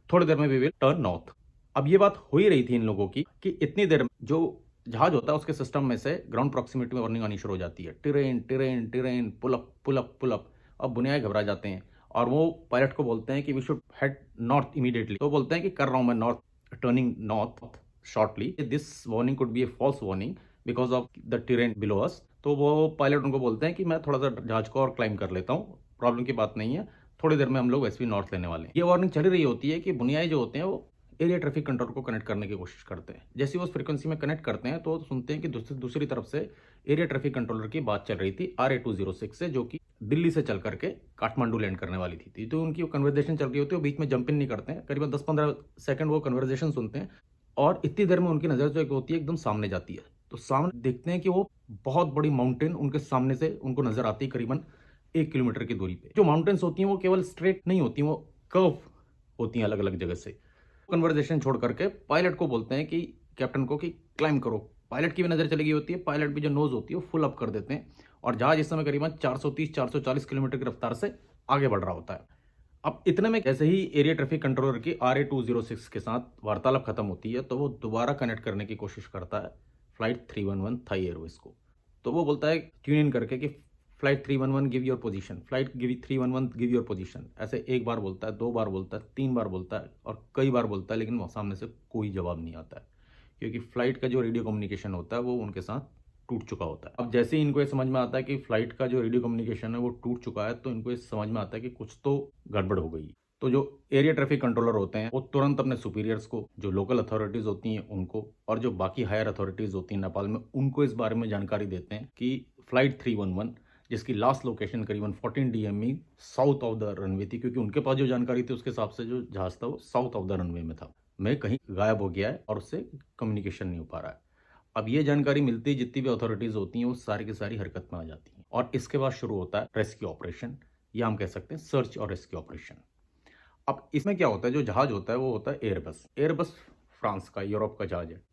थोड़ी देर में वी विल टर्न नॉर्थ। अब ये बात हो ही रही थी इन लोगों की कि इतनी देर में जो जहाज होता है उसके सिस्टम में से ग्राउंड प्रॉक्सिमिटी में वार्निंग आनी शुरू हो जाती है, terrain terrain terrain, pull up pull up pull up. अब बुनियाई घबरा जाते हैं और वो पायलट को बोलते हैं कि we should head north immediately. तो बोलते हैं कि कर रहा हूं मैं north, turning north shortly. This warning could be a false warning because of the terrain below us. तो वो पायलट उनको बोलते हैं कि मैं थोड़ा सा जहाज को और क्लाइम कर लेता हूँ, प्रॉब्लम की बात नहीं है, थोड़ी देर में हम लोग वैसे भी नॉर्थ लेने वाले हैं। ये वार्निंग चली रही होती है कि बुनियाई जो होते हैं वो एरिया ट्रैफिक कंट्रोल को कनेक्ट करने की कोशिश करते हैं। जैसे वो उस फ्रीक्वेंसी में कनेक्ट करते हैं तो सुनते हैं कि दूसरी तरफ से एरिया ट्रैफिक कंट्रोलर की बात चल रही थी RA206 से, जो कि दिल्ली से चल करके काठमांडू लैंड करने वाली थी। तो उनकी वो कन्वर्जेशन चल रही होती है, वो बीच में जंप इन नहीं करते हैं, करीबन 10-15 सेकंड वो कन्वर्जेशन सुनते हैं और इतनी देर में उनकी नज़र जो होती है एकदम सामने जाती है। तो सामने देखते हैं कि वो बहुत बड़ी माउंटेन उनके सामने से उनको नजर आती है, करीबन 1 किलोमीटर की दूरी पे। जो माउंटेन्स होती हैं वो केवल स्ट्रेट नहीं होती, वो कर्व होती हैं अलग अलग जगह से। कन्वर्जेशन छोड़ करके पायलट को बोलते हैं कि कैप्टन को कि क्लाइम करो। पायलट की भी नजर चली गई होती है, पायलट भी जो नोज होती है वो फुल अप कर देते हैं और जहाज इस समय करीबन 430-440 किलोमीटर की रफ्तार से आगे बढ़ रहा होता है। अब इतने में जैसे ही एरिया ट्रैफिक कंट्रोलर की RA206 के साथ वार्तालाप खत्म होती है तो वो दोबारा कनेक्ट करने की कोशिश करता है फ्लाइट 311 थाई एयरवेज को। तो वो बोलता है ट्यून इन करके कि flight 311 give your position, flight 311 give your position. ऐसे एक बार बोलता है, 2 बार बोलता है, 3 बार बोलता है और कई बार बोलता है, लेकिन वहाँ सामने से कोई जवाब नहीं आता है क्योंकि फ्लाइट का जो रेडियो कम्युनिकेशन होता है वो उनके साथ टूट चुका होता है। अब जैसे ही इनको ये समझ में आता है कि फ्लाइट का जो रेडियो कम्युनिकेशन है वो टूट चुका है तो इनको ये समझ में आता है कि कुछ तो गड़बड़ हो गई। तो जो एरिया ट्रैफिक कंट्रोलर होते हैं वो तुरंत अपने सुपीरियर्स को, जो लोकल अथॉरिटीज होती हैं उनको और जो बाकी हायर अथॉरिटीज होती हैं नेपाल में, उनको इस बारे में जानकारी देते हैं कि फ्लाइट 311 जिसकी लास्ट लोकेशन करीबन 14 DME south of the runway थी, क्योंकि उनके पास जो जानकारी थी उसके हिसाब से जो जहाज था वो साउथ ऑफ द रनवे में था, में कहीं गायब हो गया है और उससे कम्युनिकेशन नहीं हो पा रहा है। अब ये जानकारी मिलती है, जितनी भी अथॉरिटीज होती हैं वो सारी की सारी हरकत में आ जाती हैं और इसके बाद शुरू होता है रेस्क्यू ऑपरेशन, या हम कह सकते हैं सर्च और रेस्क्यू ऑपरेशन। अब इसमें क्या होता है, जो जहाज होता है वो होता है एयरबस। एयरबस फ्रांस का, यूरोप का जहाज है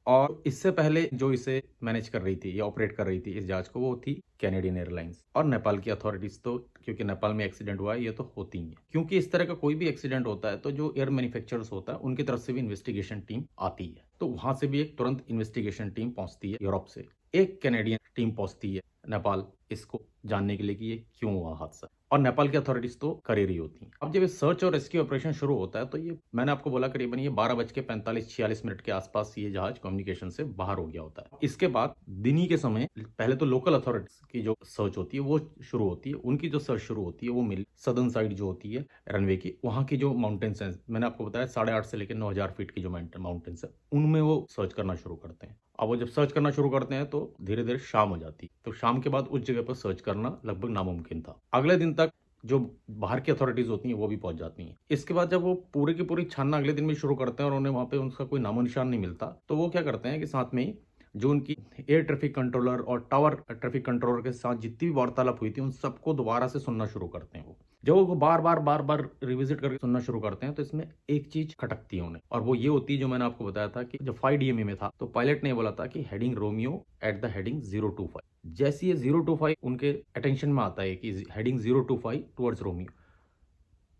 और इससे पहले जो इसे मैनेज कर रही थी या ऑपरेट कर रही थी इस जहाज को, वो थी कैनेडियन एयरलाइंस और नेपाल की अथॉरिटीज। तो क्योंकि नेपाल में एक्सीडेंट हुआ है ये तो होती ही है, क्योंकि इस तरह का कोई भी एक्सीडेंट होता है तो जो एयर मैन्युफैक्चरर्स होता है उनकी तरफ से भी इन्वेस्टिगेशन टीम आती है। तो वहां से भी एक तुरंत इन्वेस्टिगेशन टीम पहुंचती है यूरोप से, एक कैनेडियन टीम पहुंचती है नेपाल इसको जानने के लिए कि ये क्यों हुआ हादसा, और नेपाल की अथॉरिटीज तो कर ही रही होती हैं। अब जब ये सर्च और रेस्क्यू ऑपरेशन शुरू होता है तो ये मैंने आपको बोला करीबन ये 12:45-46 के आसपास ये जहाज कम्युनिकेशन से बाहर हो गया होता है। इसके बाद दिन ही के समय पहले तो लोकल अथॉरिटीज की जो सर्च होती है वो शुरू होती है। उनकी जो सर्च शुरू होती है वो मिल सदर्न साइड जो होती है रनवे की, वहां की जो माउंटेन्स हैं, मैंने आपको बताया 8.5 से लेकर 9,000 फीट की जो माउंटेन्स है उनमें वो सर्च करना शुरू करते हैं। अब वो जब सर्च करना शुरू करते हैं तो धीरे धीरे शाम हो जाती है, तो शाम के बाद उस जगह पर सर्च करना लगभग नामुमकिन था। अगले दिन तक जो बाहर की अथॉरिटीज होती हैं वो भी पहुंच जाती हैं। इसके बाद जब वो पूरी की पूरी छानना अगले दिन भी शुरू करते हैं और उन्हें वहां पे उनका कोई नामो निशान नहीं मिलता, तो वो क्या करते हैं कि साथ में ही जो उनकी एयर ट्रैफिक कंट्रोलर और टावर ट्रैफिक कंट्रोलर के साथ जितनी भी वार्तालाप हुई थी उन सबको दोबारा से सुनना शुरू करते हैं। वो जब वो बार बार रिविजिट करके सुनना शुरू करते हैं तो इसमें एक चीज खटकती है उन्हें, और वो ये होती है जो मैंने आपको बताया था कि जब 5 DME में था तो पायलट ने बोला था कि heading Romeo at the heading 025। जैसे ये 025 उनके अटेंशन में आता है कि हेडिंग 025 टुवर्ड्स रोमियो,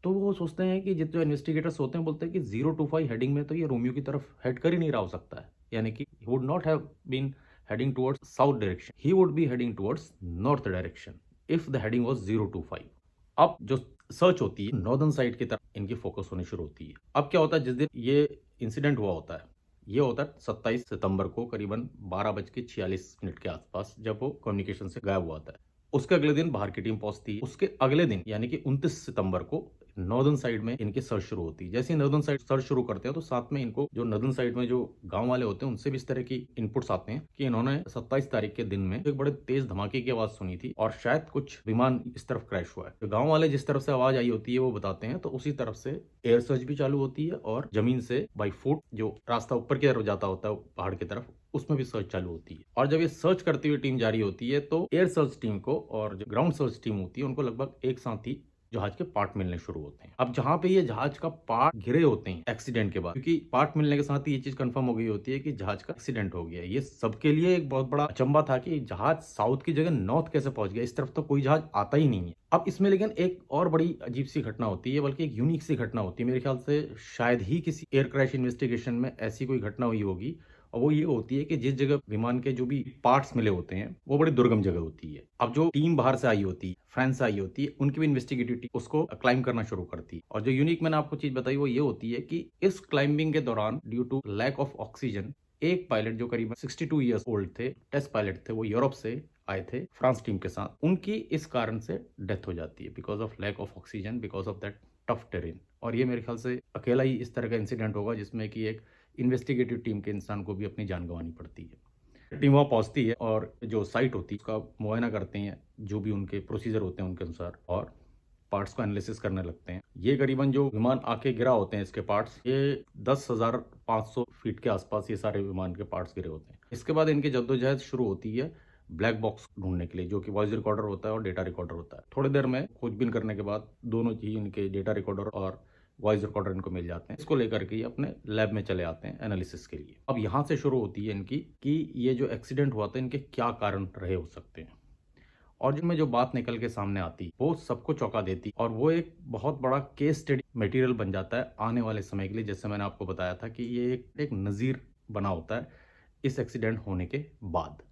तो वो सोचते हैं कि जितने इन्वेस्टिगेटर्स होते हैं बोलते हैं कि 025 हेडिंग में तो ये रोमियो की तरफ हेड कर ही नहीं रहा हो सकता है, यानी कि he would not have been heading towards south direction, he would be heading towards north direction if the heading was 025। अब जो सर्च होती है नॉर्दर्न साइड की तरफ इनकी फोकस होनी शुरू होती है। अब क्या होता है, जिस दिन ये इंसिडेंट हुआ होता है ये होता है 27 सितंबर को करीबन 12:46 के आसपास, जब वो कम्युनिकेशन से गायब हुआ था। उसके अगले दिन बाहर की टीम पहुंचती है। उसके अगले दिन यानी कि 29 सितंबर को नॉर्दर्न साइड में इनकी सर्च शुरू होती है। जैसे ही नॉर्दर्न साइड सर्च शुरू करते हैं तो साथ में इनको जो नॉर्दर्न साइड में जो गांव वाले होते हैं उनसे भी इस तरह की इनपुट्स आते हैं कि इन्होंने 27 तारीख के दिन में एक बड़े तेज धमाके की आवाज सुनी थी और शायद कुछ विमान इस तरफ क्रैश हुआ है। तो गांव वाले जिस तरफ से आवाज आई होती है वो बताते हैं, तो उसी तरफ से एयर सर्च भी चालू होती है और जमीन से बाई फुट जो रास्ता ऊपर की तरफ जाता होता है पहाड़ की तरफ, उसमें भी सर्च चालू होती है। और जब ये सर्च करती हुई टीम जारी होती है तो एयर सर्च टीम को और जो ग्राउंड सर्च टीम होती है उनको लगभग एक साथ ही जहाज के पार्ट मिलने शुरू होते हैं। अब जहां पे ये जहाज का पार्ट घिरे होते हैं एक्सीडेंट के बाद, क्योंकि पार्ट मिलने के साथ ही ये चीज कंफर्म हो गई होती है कि जहाज का एक्सीडेंट हो गया है। ये सबके लिए एक बहुत बड़ा अचंबा था कि जहाज साउथ की जगह नॉर्थ कैसे पहुंच गया, इस तरफ तो कोई जहाज आता ही नहीं है। अब इसमें लेकिन एक और बड़ी अजीब सी घटना होती है, बल्कि एक यूनिक सी घटना होती है। मेरे ख्याल से शायद ही किसी एयर क्रैश इन्वेस्टिगेशन में ऐसी कोई घटना हुई होगी और वो ये होती है कि जिस जगह विमान के जो भी पार्ट्स मिले होते हैं वो बड़ी दुर्गम जगह होती है। अब जो टीम बाहर से आई होती है, फ्रांस से आई होती है, उनकी भी इन्वेस्टिगेटिव टीम उसको क्लाइंब करना शुरू करती है। और जो यूनिक मैंने आपको चीज बताई वो ये होती है कि इस क्लाइंबिंग के दौरान due to lack of oxygen एक पायलट जो करीबन 62 ईयर्स ओल्ड थे, टेस्ट पायलट थे, वो यूरोप से आए थे फ्रांस टीम के साथ, उनकी इस कारण से डेथ हो जाती है because of lack of oxygen, because of that tough terrain. और ये मेरे ख्याल से अकेला ही इस तरह का इंसिडेंट होगा जिसमें कि एक इन्वेस्टिगेटिव टीम के इंसान को भी अपनी जान गंवानी पड़ती है। टीम वहाँ पहुंचती है और जो साइट होती है उसका मुआयना करते हैं, जो भी उनके प्रोसीजर होते हैं उनके अनुसार, और पार्ट्स को एनालिसिस करने लगते हैं। ये करीबन जो विमान आके गिरा होते हैं इसके पार्ट्स, ये 10,500 फीट के आसपास ये सारे विमान के पार्ट्स गिरे होते हैं। इसके बाद इनकी जद्दोजहद शुरू होती है ब्लैक बॉक्स ढूंढने के लिए, जो कि वॉइस रिकॉर्डर होता है और डेटा रिकॉर्डर होता है। थोड़ी देर में खोजबीन करने के बाद दोनों ही इनके डेटा रिकॉर्डर और वॉइस रिकॉर्डर इनको मिल जाते हैं। इसको लेकर के अपने लैब में चले आते हैं एनालिसिस के लिए। अब यहाँ से शुरू होती है इनकी कि ये जो एक्सीडेंट हुआ था इनके क्या कारण रहे हो सकते हैं, और जिनमें जो बात निकल के सामने आती वो सबको चौंका देती, और वो एक बहुत बड़ा केस स्टडी मटेरियल बन जाता है आने वाले समय के लिए। जैसे मैंने आपको बताया था कि ये एक नज़ीर बना होता है इस एक्सीडेंट होने के बाद।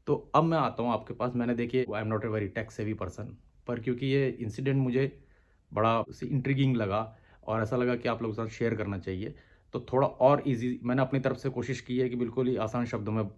तो अब मैं आता हूँ आपके पास। मैंने देखिए I am not a very tech savvy person, पर क्योंकि ये इंसिडेंट मुझे बड़ा इंट्रिगिंग लगा और ऐसा लगा कि आप लोगों के साथ शेयर करना चाहिए, तो थोड़ा और इजी मैंने अपनी तरफ से कोशिश की है कि बिल्कुल ही आसान शब्दों में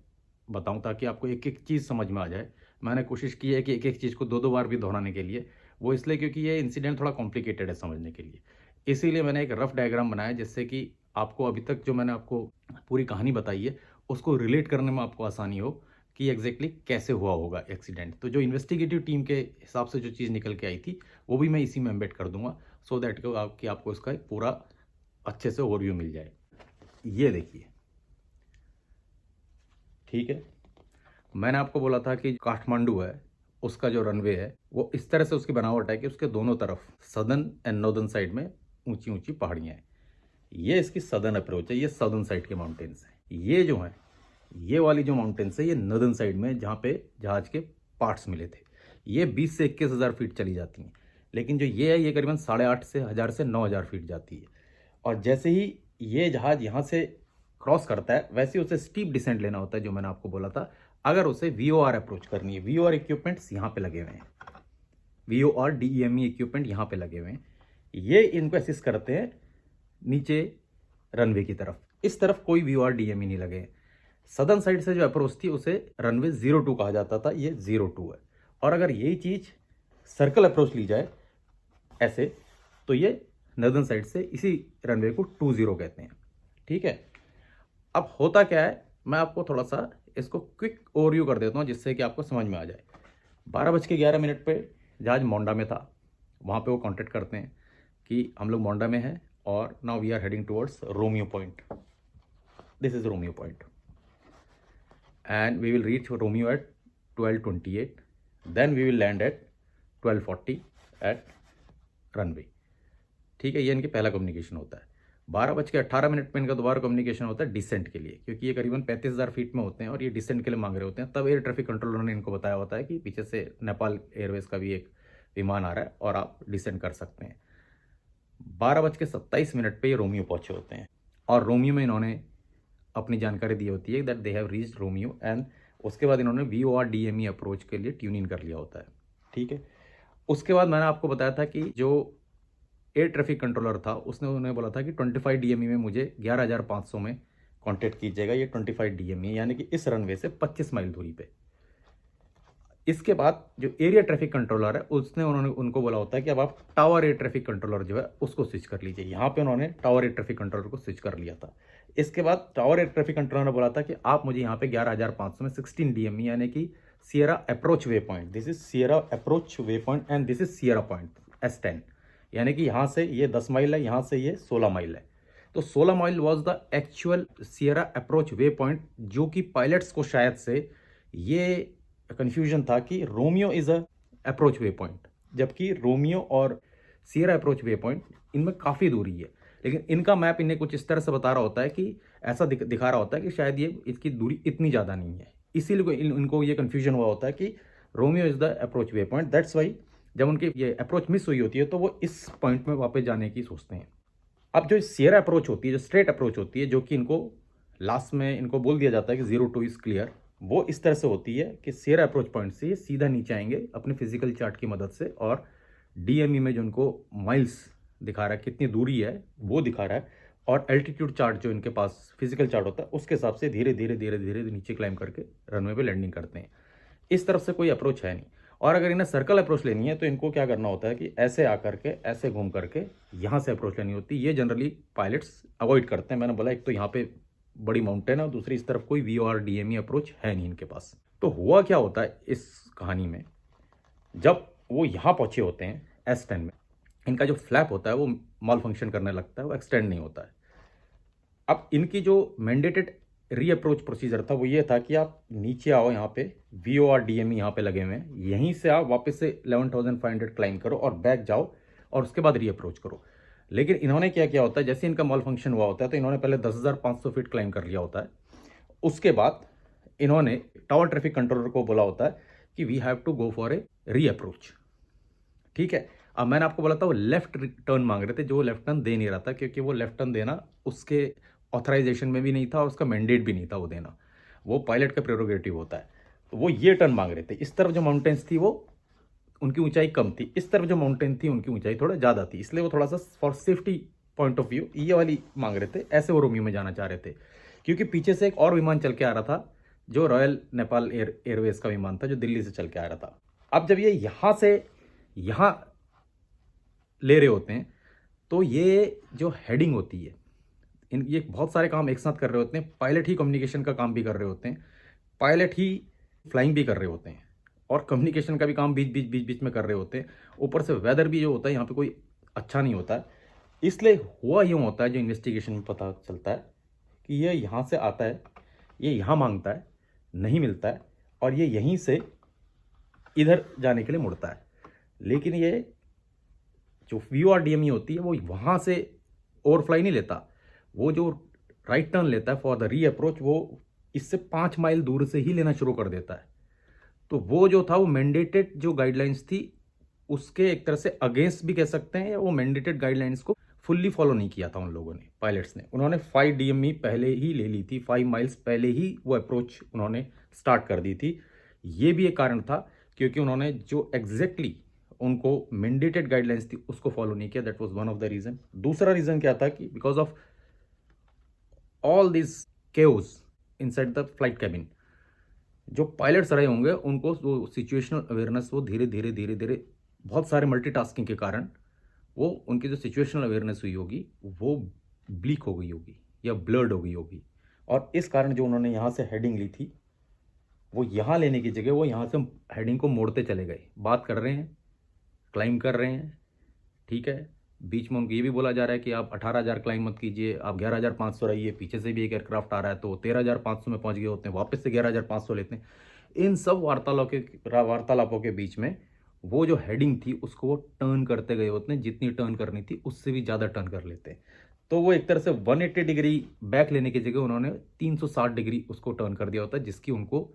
बताऊं ताकि आपको एक एक चीज़ समझ में आ जाए। मैंने कोशिश की है कि एक एक चीज़ को दो दो बार भी दोहराने के लिए, वो इसलिए क्योंकि ये इंसिडेंट थोड़ा कॉम्प्लिकेटेड है समझने के लिए। इसीलिए मैंने एक रफ डायग्राम बनाया जिससे कि आपको अभी तक जो मैंने आपको पूरी कहानी बताई है उसको रिलेट करने में आपको आसानी हो कि एग्जैक्टली कैसे हुआ होगा एक्सीडेंट। तो जो इन्वेस्टिगेटिव टीम के हिसाब से जो चीज़ निकल के आई थी वो भी मैं इसी में एम्बेड कर दूंगा, सो दैट कि आपको इसका एक पूरा अच्छे से ओवरव्यू मिल जाए। ये देखिए, ठीक है, मैंने आपको बोला था कि काठमांडू है उसका जो रनवे है वो इस तरह से उसकी बनावट है कि उसके दोनों तरफ सदर्न एंड नॉर्दर्न साइड में ऊंची ऊंची पहाड़ियाँ हैं। ये इसकी सदर्न अप्रोच है, ये सदर्न साइड के माउंटेन्स हैं। ये जो है ये वाली जो माउंटेन्स है ये नॉर्दर्न साइड में जहाँ पे जहाज के पार्ट्स मिले थे। ये 20 से 21,000 फीट चली जाती हैं, लेकिन जो ये है ये करीबन 8,500 से 1,000 से 9,000 फीट जाती है। और जैसे ही ये जहाज यहाँ से क्रॉस करता है वैसे ही उसे स्टीप डिसेंट लेना होता है, जो मैंने आपको बोला था। अगर उसे VOR अप्रोच करनी है, VOR इक्विपमेंट्स यहाँ पे लगे हुए हैं, VOR DEME इक्विपमेंट यहाँ पे लगे हुए हैं। ये इनको असिस्ट करते हैं नीचे रनवे की तरफ। इस तरफ कोई VOR DEME नहीं लगे हैं। सदर्न साइड से जो अप्रोच थी उसे रनवे 02 कहा जाता था, ये 02 है। और अगर यही चीज़ सर्कल अप्रोच ली जाए ऐसे, तो ये नॉर्दर्न साइड से इसी रनवे को 20 कहते हैं। ठीक है, अब होता क्या है मैं आपको थोड़ा सा इसको क्विक ओवरव्यू कर देता हूँ जिससे कि आपको समझ में आ जाए। 12:11 पे जहाज मोंडा में था, वहाँ पे वो कॉन्टेक्ट करते हैं कि हम लोग मोंडा में हैं और now we are heading towards Romeo point. This is Romeo point and we will reach Romeo at 12:28, then we will land at 12:40 at runway। ठीक है, ये इनके पहला कम्युनिकेशन होता है। 12:18 पे इनका दोबारा कम्युनिकेशन होता है डिसेंट के लिए, क्योंकि ये करीबन 35,000 फीट में होते हैं और ये डिसेंट के लिए मांग रहे होते हैं। तब एयर ट्रैफिक कंट्रोलर ने इनको बताया होता है कि पीछे से नेपाल एयरवेज का भी एक विमान आ रहा है और आप डिसेंट कर सकते हैं। 12:27 पे ये रोमियो पहुंचे होते हैं और रोमियो में इन्होंने अपनी जानकारी दी होती है that they have reached Romeo, and उसके बाद इन्होंने VOR DME अप्रोच के लिए ट्यून इन कर लिया होता है। ठीक है, उसके बाद मैंने आपको बताया था कि जो एयर ट्रैफिक कंट्रोलर था उसने उन्हें बोला था कि 25 DME में मुझे 11,500 में कांटेक्ट कीजिएगा। ये 25 DME यानी कि इस रनवे से 25 माइल दूरी पे। इसके बाद जो एरिया ट्रैफिक कंट्रोलर है उसने उनको बोला होता है कि अब आप टावर एयर ट्रैफिक कंट्रोलर जो है उसको स्विच कर लीजिए। यहाँ पे उन्होंने टावर एयर ट्रैफिक कंट्रोलर को स्विच कर लिया था। इसके बाद टावर एयर ट्रैफिक कंट्रोलर ने बोला था कि आप मुझे यहाँ पे 11,500 में 16 DME यानी कि Sierra approach way point, this is Sierra approach way point and this is Sierra point S10, यानी कि यहाँ से ये 10 माइल है, यहाँ से ये 16 माइल है। तो 16 mile was the actual Sierra approach way point, जो कि पायलट्स को शायद से ये कंफ्यूजन था कि Romeo is a approach way point, जबकि रोमियो और सियरा अप्रोच वे पॉइंट इनमें काफ़ी दूरी है। लेकिन इनका मैप इन्हें कुछ इस तरह से बता रहा होता है कि ऐसा दिखा रहा होता है कि शायद ये इसकी दूरी इतनी ज़्यादा नहीं है, इसीलिए इनको ये कन्फ्यूजन हुआ होता है कि Romeo is the approach way point. That's why जब उनकी ये अप्रोच मिस हुई होती है तो वो इस पॉइंट में वापस जाने की सोचते हैं। अब जो सियरा अप्रोच होती है, जो स्ट्रेट अप्रोच होती है, जो कि इनको लास्ट में इनको बोल दिया जाता है कि 0-2 इज़ क्लियर। वो इस तरह से होती है कि सियर अप्रोच पॉइंट से ये सीधा नीचे आएंगे अपने फिजिकल चार्ट की मदद से, और डीएमई में जो उनको माइल्स दिखा रहा है, कितनी दूरी है वो दिखा रहा है, और एल्टीट्यूड चार्ट जो इनके पास फिजिकल चार्ट होता है उसके हिसाब से धीरे धीरे धीरे धीरे नीचे क्लाइम करके रनवे पे लैंडिंग करते हैं। इस तरफ से कोई अप्रोच है नहीं। और अगर इन्हें सर्कल अप्रोच लेनी है तो इनको क्या करना होता है कि ऐसे आकर के ऐसे घूम करके यहाँ से अप्रोच लेनी होती है। ये जनरली पायलट्स अवॉइड करते हैं। मैंने बोला एक तो यहाँ पे बड़ी माउंटेन है और दूसरी इस तरफ कोई वी और डीएमई अप्रोच है नहीं इनके पास। तो हुआ क्या होता है इस कहानी में, जब वो यहाँ पहुंचे होते हैं S10 में, इनका जो फ्लैप होता है वो मॉल फंक्शन करने लगता है, वो एक्सटेंड नहीं होता है। अब इनकी जो मैंडेटेड री अप्रोच प्रोसीजर था वो ये था कि आप नीचे आओ, यहाँ पे V O R D M यहाँ पे लगे हुए हैं, यहीं से आप वापस से 11,500 क्लाइम करो और बैक जाओ और उसके बाद री अप्रोच करो। लेकिन इन्होंने क्या किया होता है, जैसे इनका मॉल फंक्शन हुआ होता है तो इन्होंने पहले 10,500 फीट क्लाइम कर लिया होता है। उसके बाद इन्होंने टावर ट्रैफिक कंट्रोलर को बोला होता है कि we have to go for a री अप्रोच। ठीक है, अब मैंने आपको बोला था वो लेफ्ट टर्न मांग रहे थे, जो वो लेफ्ट टर्न दे नहीं रहा था क्योंकि वो लेफ्ट टर्न देना उसके ऑथराइजेशन में भी नहीं था और उसका मैंडेट भी नहीं था वो देना, वो पायलट का प्रेरोगेटिव होता है। तो वो ये टर्न मांग रहे थे। इस तरफ जो माउंटेन्स थी वो उनकी ऊंचाई कम थी, इस तरफ जो माउंटेन थी उनकी ऊंचाई थोड़ा ज़्यादा थी, इसलिए वो थोड़ा सा for safety point of view ये वाली मांग रहे थे। ऐसे वो रोमियो में जाना चाह रहे थे क्योंकि पीछे से एक और विमान चल के आ रहा था जो रॉयल नेपाल एयरवेज का विमान था जो दिल्ली से चल के आ रहा था। अब जब ये यहाँ से यहाँ ले रहे होते हैं तो ये जो हेडिंग होती है, ये बहुत सारे काम एक साथ कर रहे होते हैं। पायलट ही कम्युनिकेशन का काम भी कर रहे होते हैं, पायलट ही फ्लाइंग भी कर रहे होते हैं, और कम्युनिकेशन का भी काम बीच बीच बीच बीच में कर रहे होते हैं। ऊपर से वेदर भी जो होता है यहाँ पे कोई अच्छा नहीं होता है। इसलिए हुआ यूँ होता है, जो इन्वेस्टिगेशन में पता चलता है कि ये यहाँ से आता है, ये यहाँ मांगता है, नहीं मिलता है, और ये यहीं से इधर जाने के लिए मुड़ता है। लेकिन ये जो VORDME होती है वो वहाँ से ओवरफ्लाई नहीं लेता, वो जो राइट टर्न लेता है फॉर द री अप्रोच वो इससे 5 माइल दूर से ही लेना शुरू कर देता है। तो वो जो था वो मैंडेटेड जो गाइडलाइंस थी उसके एक तरह से अगेंस्ट भी कह सकते हैं, या वो मैंडेटेड गाइडलाइंस को फुल्ली फॉलो नहीं किया था उन लोगों ने, पायलट्स ने। उन्होंने 5 DME पहले ही ले ली थी, 5 माइल्स पहले ही वो अप्रोच उन्होंने स्टार्ट कर दी थी। ये भी एक कारण था क्योंकि उन्होंने जो एग्जैक्टली उनको मैंडेटेड गाइडलाइंस थी उसको फॉलो नहीं किया। That was one of the reason. दूसरा रीजन क्या था कि because of all this chaos inside the flight cabin, जो पायलट्स रहे होंगे उनको वो सिचुएशनल अवेयरनेस वो धीरे धीरे धीरे धीरे बहुत सारे मल्टीटास्किंग के कारण वो उनकी जो सिचुएशनल अवेयरनेस हुई होगी वो ब्लीक हो गई होगी या ब्लर्ड हो गई होगी, और इस कारण जो उन्होंने यहाँ से हेडिंग ली थी वो यहाँ लेने की जगह वो यहाँ से हेडिंग को मोड़ते चले गए। बात कर रहे हैं, क्लाइम कर रहे हैं, ठीक है, बीच में उनको ये भी बोला जा रहा है कि आप 18,000 क्लाइम मत कीजिए, आप 11,500 रहिए, पीछे से भी एक एयरक्राफ्ट आ रहा है तो 13,500 में पहुंच गए होते हैं, वापस से 11,500 लेते हैं। इन सब वार्तालापों के बीच में वो जो हेडिंग थी उसको वो टर्न करते गए होते हैं, जितनी टर्न करनी थी उससे भी ज़्यादा टर्न कर लेते हैं। तो वो एक तरह से 180 डिग्री बैक लेने की जगह उन्होंने 360 डिग्री उसको टर्न कर दिया होता है, जिसकी उनको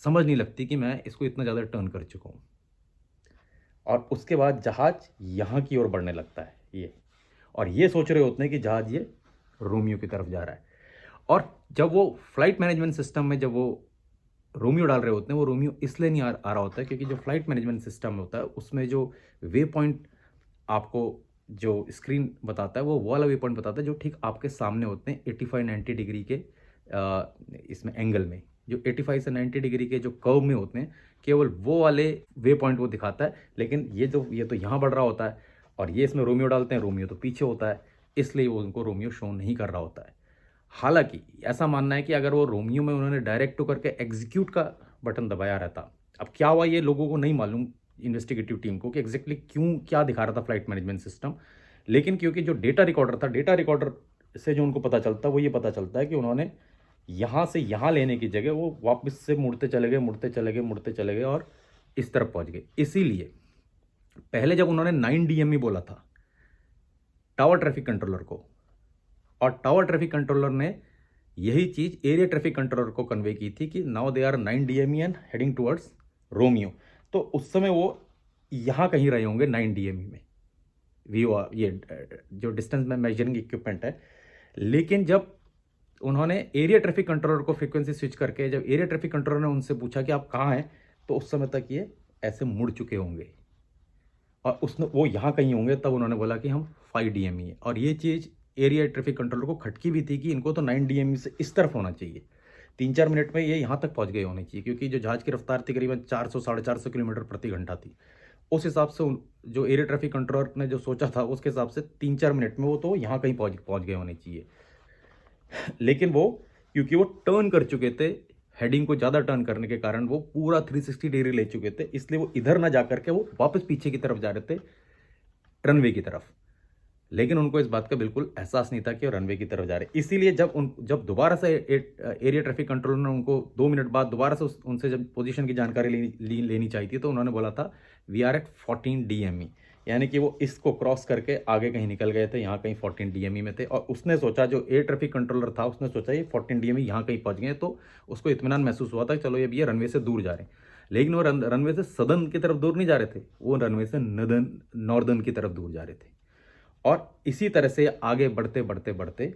समझ नहीं लगती कि मैं इसको इतना ज़्यादा टर्न कर चुका हूँ। और उसके बाद जहाज यहाँ की ओर बढ़ने लगता है ये, और ये सोच रहे होते हैं कि जहाज ये रोमियो की तरफ जा रहा है। और जब वो फ्लाइट मैनेजमेंट सिस्टम में जब वो रोमियो डाल रहे होते हैं, वो रोमियो इसलिए नहीं आ रहा होता है क्योंकि जो फ्लाइट मैनेजमेंट सिस्टम होता है उसमें जो वे पॉइंट आपको जो स्क्रीन बताता है वो वाला वे पॉइंट बताता है जो ठीक आपके सामने होते हैं 85-90 डिग्री के इसमें एंगल में, जो 85 से 90 डिग्री के जो कर्व में होते हैं, केवल वो वाले वे पॉइंट वो दिखाता है। लेकिन ये तो यहाँ बढ़ रहा होता है और ये इसमें रोमियो डालते हैं, रोमियो तो पीछे होता है, इसलिए वो उनको रोमियो शो नहीं कर रहा होता है। हालांकि ऐसा मानना है कि अगर वो रोमियो में उन्होंने डायरेक्ट टू करके एग्जीक्यूट का बटन दबाया रहता, अब क्या हुआ ये लोगों को नहीं मालूम, इन्वेस्टिगेटिव टीम को, कि एग्जैक्टली क्यों क्या दिखा रहा था फ्लाइट मैनेजमेंट सिस्टम। लेकिन क्योंकि जो डेटा रिकॉर्डर था, डेटा रिकॉर्डर से जो उनको पता चलता है वो ये पता चलता है कि उन्होंने यहाँ से यहाँ लेने की जगह वो वापस से मुड़ते चले गए, मुड़ते चले गए, मुड़ते चले गए और इस तरफ पहुँच गए। इसीलिए पहले जब उन्होंने 9 DME बोला था टावर ट्रैफिक कंट्रोलर को, और टावर ट्रैफिक कंट्रोलर ने यही चीज एरिया ट्रैफिक कंट्रोलर को कन्वे की थी कि now they are 9 DME and heading towards Romeo. तो उस समय वो यहाँ कहीं रहे होंगे 9 DME में, वीओ ये जो डिस्टेंस में मेजरिंग इक्विपमेंट है। लेकिन जब उन्होंने एरिया ट्रैफिक कंट्रोलर को फ्रीक्वेंसी स्विच करके, जब एरिया ट्रैफिक कंट्रोलर ने उनसे पूछा कि आप कहाँ हैं, तो उस समय तक ये ऐसे मुड़ चुके होंगे और उसने वो यहाँ कहीं होंगे, तब उन्होंने बोला कि हम 5 DME है। और ये चीज़ एरिया ट्रैफिक कंट्रोलर को खटकी भी थी कि इनको तो 9 DME से इस तरफ होना चाहिए। 3-4 मिनट में ये यहाँ तक पहुँच गए होने चाहिए, क्योंकि जो जहाज़ की रफ्तार थी करीबन 400 साढ़े 400 किलोमीटर प्रति घंटा थी। उस हिसाब से जो एरिया ट्रैफिक कंट्रोलर ने जो सोचा था, उसके हिसाब से 3-4 मिनट में वो तो यहाँ कहीं पहुँच गए होने चाहिए। लेकिन वो, क्योंकि वो टर्न कर चुके थे, हेडिंग को ज़्यादा टर्न करने के कारण वो पूरा 360 डिग्री ले चुके थे, इसलिए वो इधर ना जाकर के वो वापस पीछे की तरफ जा रहे थे, रनवे की तरफ। लेकिन उनको इस बात का बिल्कुल एहसास नहीं था कि वो रनवे की तरफ जा रहे। इसीलिए जब दोबारा से एरिया ट्रैफिक कंट्रोलर ने उनको 2 मिनट बाद दोबारा से उनसे जब पोजीशन की जानकारी लेनी चाहिए थी, तो उन्होंने बोला था वी आर एट 14 DME, यानी कि वो इसको क्रॉस करके आगे कहीं निकल गए थे, यहाँ कहीं 14 DME में थे। और उसने सोचा, जो एयर ट्रैफिक कंट्रोलर था, उसने सोचा ये 14 DME यहाँ कहीं पहुँच गए, तो उसको इत्मीनान महसूस हुआ था कि चलो ये रनवे से दूर जा रहे हैं। लेकिन वो रनवे से सदर्न की तरफ दूर नहीं जा रहे थे, वो रनवे से नॉर्दर्न की तरफ दूर जा रहे थे। और इसी तरह से आगे बढ़ते बढ़ते बढ़ते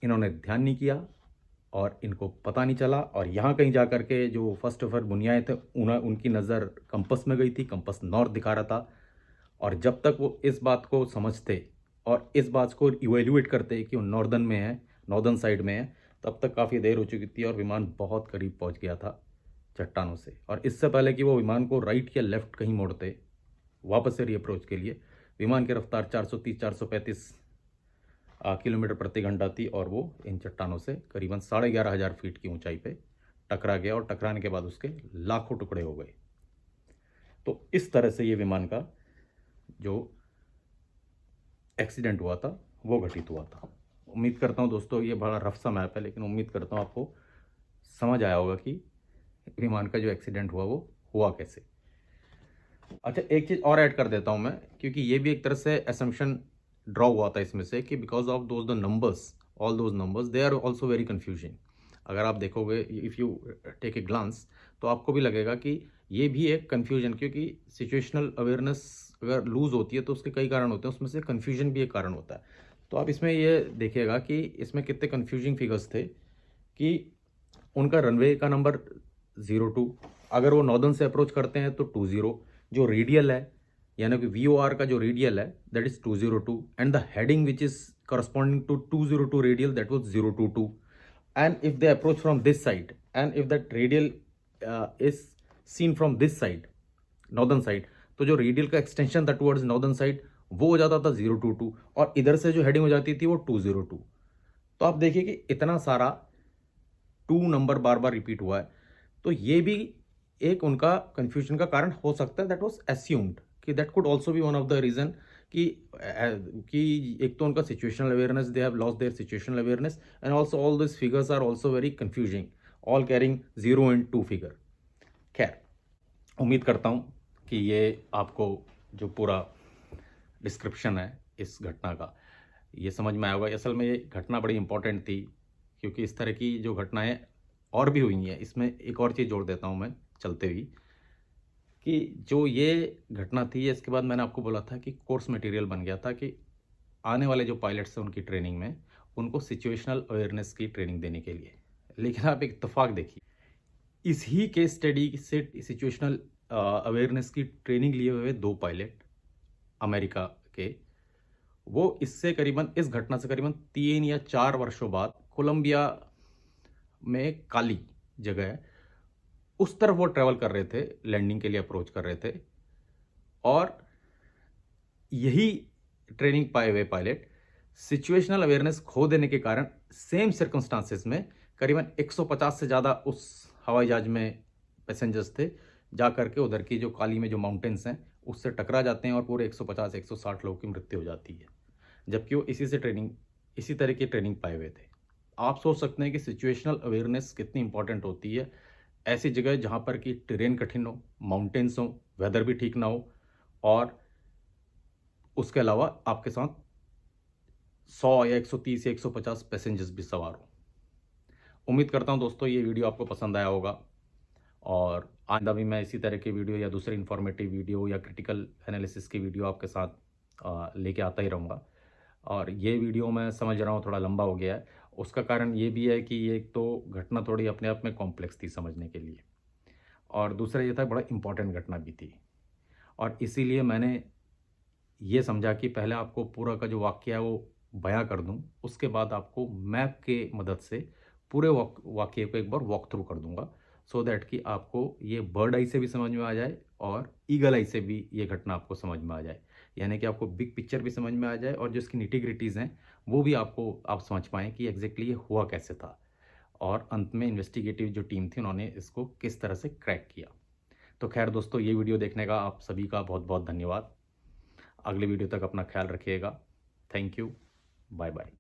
इन्होंने ध्यान नहीं किया और इनको पता नहीं चला, और यहाँ कहीं जाकर के जो फर्स्ट ऑफर बुनियाए थे, उनकी नज़र कंपस में गई थी, कंपस नॉर्थ दिखा रहा था। और जब तक वो इस बात को समझते और इस बात को इवेल्युएट करते कि वो नॉर्दर्न में है, नॉर्दर्न साइड में है, तब तक काफ़ी देर हो चुकी थी और विमान बहुत करीब पहुँच गया था चट्टानों से। और इससे पहले कि वो विमान को राइट या लेफ्ट कहीं मोड़ते वापस से रीअप्रोच के लिए, विमान की रफ्तार 430-435 किलोमीटर प्रति घंटा थी और वो इन चट्टानों से करीबन 11,500 फीट की ऊंचाई पे टकरा गया, और टकराने के बाद उसके लाखों टुकड़े हो गए। तो इस तरह से ये विमान का जो एक्सीडेंट हुआ था वो घटित हुआ था। उम्मीद करता हूँ दोस्तों, ये बड़ा रफ सा मैप है, लेकिन उम्मीद करता हूँ आपको समझ आया होगा कि विमान का जो एक्सीडेंट हुआ वो हुआ कैसे। अच्छा, एक चीज़ और ऐड कर देता हूँ मैं, क्योंकि ये भी एक तरह से असम्पशन ड्रॉ हुआ था इसमें से कि because of those the numbers, all those numbers they are also very confusing. अगर आप देखोगे, if you take a glance, तो आपको भी लगेगा कि ये भी एक कन्फ्यूजन, क्योंकि सिचुएशनल अवेयरनेस अगर लूज़ होती है तो उसके कई कारण होते हैं, उसमें से कन्फ्यूजन भी एक कारण होता है। तो आप इसमें ये देखिएगा कि इसमें कितने कन्फ्यूजिंग फिगर्स थे कि उनका रनवे का नंबर 02, अगर वो नॉर्दर्न से अप्रोच करते हैं तो 20, जो रेडियल है यानी कि VOR का जो रेडियल है that is 202, and the heading which is corresponding to 202 radial that was 022। And if they approach from this side, and if that radial is seen from this side, northern side, तो जो radial का extension था towards northern side वो हो जाता था 022, और इधर से जो हेडिंग हो जाती थी वो 202। तो आप देखिए कि इतना सारा 2 नंबर बार बार रिपीट हुआ है, तो ये भी एक उनका कंफ्यूजन का कारण हो सकता है। दैट वाज अस्यूम्ड कि that could also be one of the reason कि एक तो उनका situational awareness, they have lost their situational awareness, and also all this figures are also very confusing, all carrying 0 and 2 figure. खैर, उम्मीद करता हूँ कि ये आपको जो पूरा डिस्क्रिप्शन है इस घटना का, ये समझ में आया होगा। असल में ये घटना बड़ी इंपॉर्टेंट थी, क्योंकि इस तरह की जो घटनाएं और भी हुई हैं। इसमें एक और चीज़ जोड़ देता हूँ मैं चलते हुए, कि जो ये घटना थी, इसके बाद मैंने आपको बोला था कि कोर्स मटेरियल बन गया था कि आने वाले जो पायलट्स हैं उनकी ट्रेनिंग में उनको सिचुएशनल अवेयरनेस की ट्रेनिंग देने के लिए। लेकिन आप एक इत्तेफाक देखिए, इस ही केस स्टडी से सिचुएशनल अवेयरनेस की ट्रेनिंग लिए हुए 2 पायलट अमेरिका के, वो इससे करीबन, इस घटना से करीबन 3 या 4 वर्षों बाद कोलंबिया में काली जगह है, उस तरफ वो ट्रेवल कर रहे थे, लैंडिंग के लिए अप्रोच कर रहे थे। और यही ट्रेनिंग पाए हुए पायलट सिचुएशनल अवेयरनेस खो देने के कारण सेम सर्कमस्टांसेस में करीबन 150 से ज़्यादा उस हवाई जहाज में पैसेंजर्स थे, जा करके उधर की जो काली में जो माउंटेन्स हैं उससे टकरा जाते हैं और पूरे 150-160 लोगों की मृत्यु हो जाती है, जबकि वो इसी तरह की ट्रेनिंग पाए हुए थे। आप सोच सकते हैं कि सिचुएशनल अवेयरनेस कितनी इंपॉर्टेंट होती है ऐसी जगह जहाँ पर कि टेरेन कठिन हो, माउंटेन्स हो, वेदर भी ठीक ना हो, और उसके अलावा आपके साथ 100 या 130 या 150 पैसेंजर्स भी सवार हो। उम्मीद करता हूँ दोस्तों ये वीडियो आपको पसंद आया होगा, और आइंदा भी मैं इसी तरह के वीडियो या दूसरे इन्फॉर्मेटिव वीडियो या क्रिटिकल एनालिसिस की वीडियो आपके साथ लेके आता ही रहूँगा। और ये वीडियो मैं समझ रहा हूँ थोड़ा लंबा हो गया है। उसका कारण ये भी है कि ये एक तो घटना थोड़ी अपने आप में कॉम्प्लेक्स थी समझने के लिए, और दूसरा ये था बड़ा इम्पोर्टेंट घटना भी थी। और इसीलिए मैंने ये समझा कि पहले आपको पूरा का जो वाक़या है वो बयाँ कर दूँ, उसके बाद आपको मैप के मदद से पूरे वाक़ये को एक बार वॉक थ्रू कर दूँगा, सो दैट कि आपको ये बर्ड आई से भी समझ में आ जाए और ईगल आई से भी ये घटना आपको समझ में आ जाए। यानी कि आपको बिग पिक्चर भी समझ में आ जाए और जो इसकी निटी-ग्रिटीज़ हैं, वो भी आप समझ पाएँ कि एग्ज़ैक्टली ये हुआ कैसे था। और अंत में इन्वेस्टिगेटिव जो टीम थी उन्होंने इसको किस तरह से क्रैक किया। तो ख़ैर दोस्तों, ये वीडियो देखने का आप सभी का बहुत-बहुत धन्यवाद। अगले वीडियो तक अपना ख्याल रखिएगा। Thank you. Bye bye.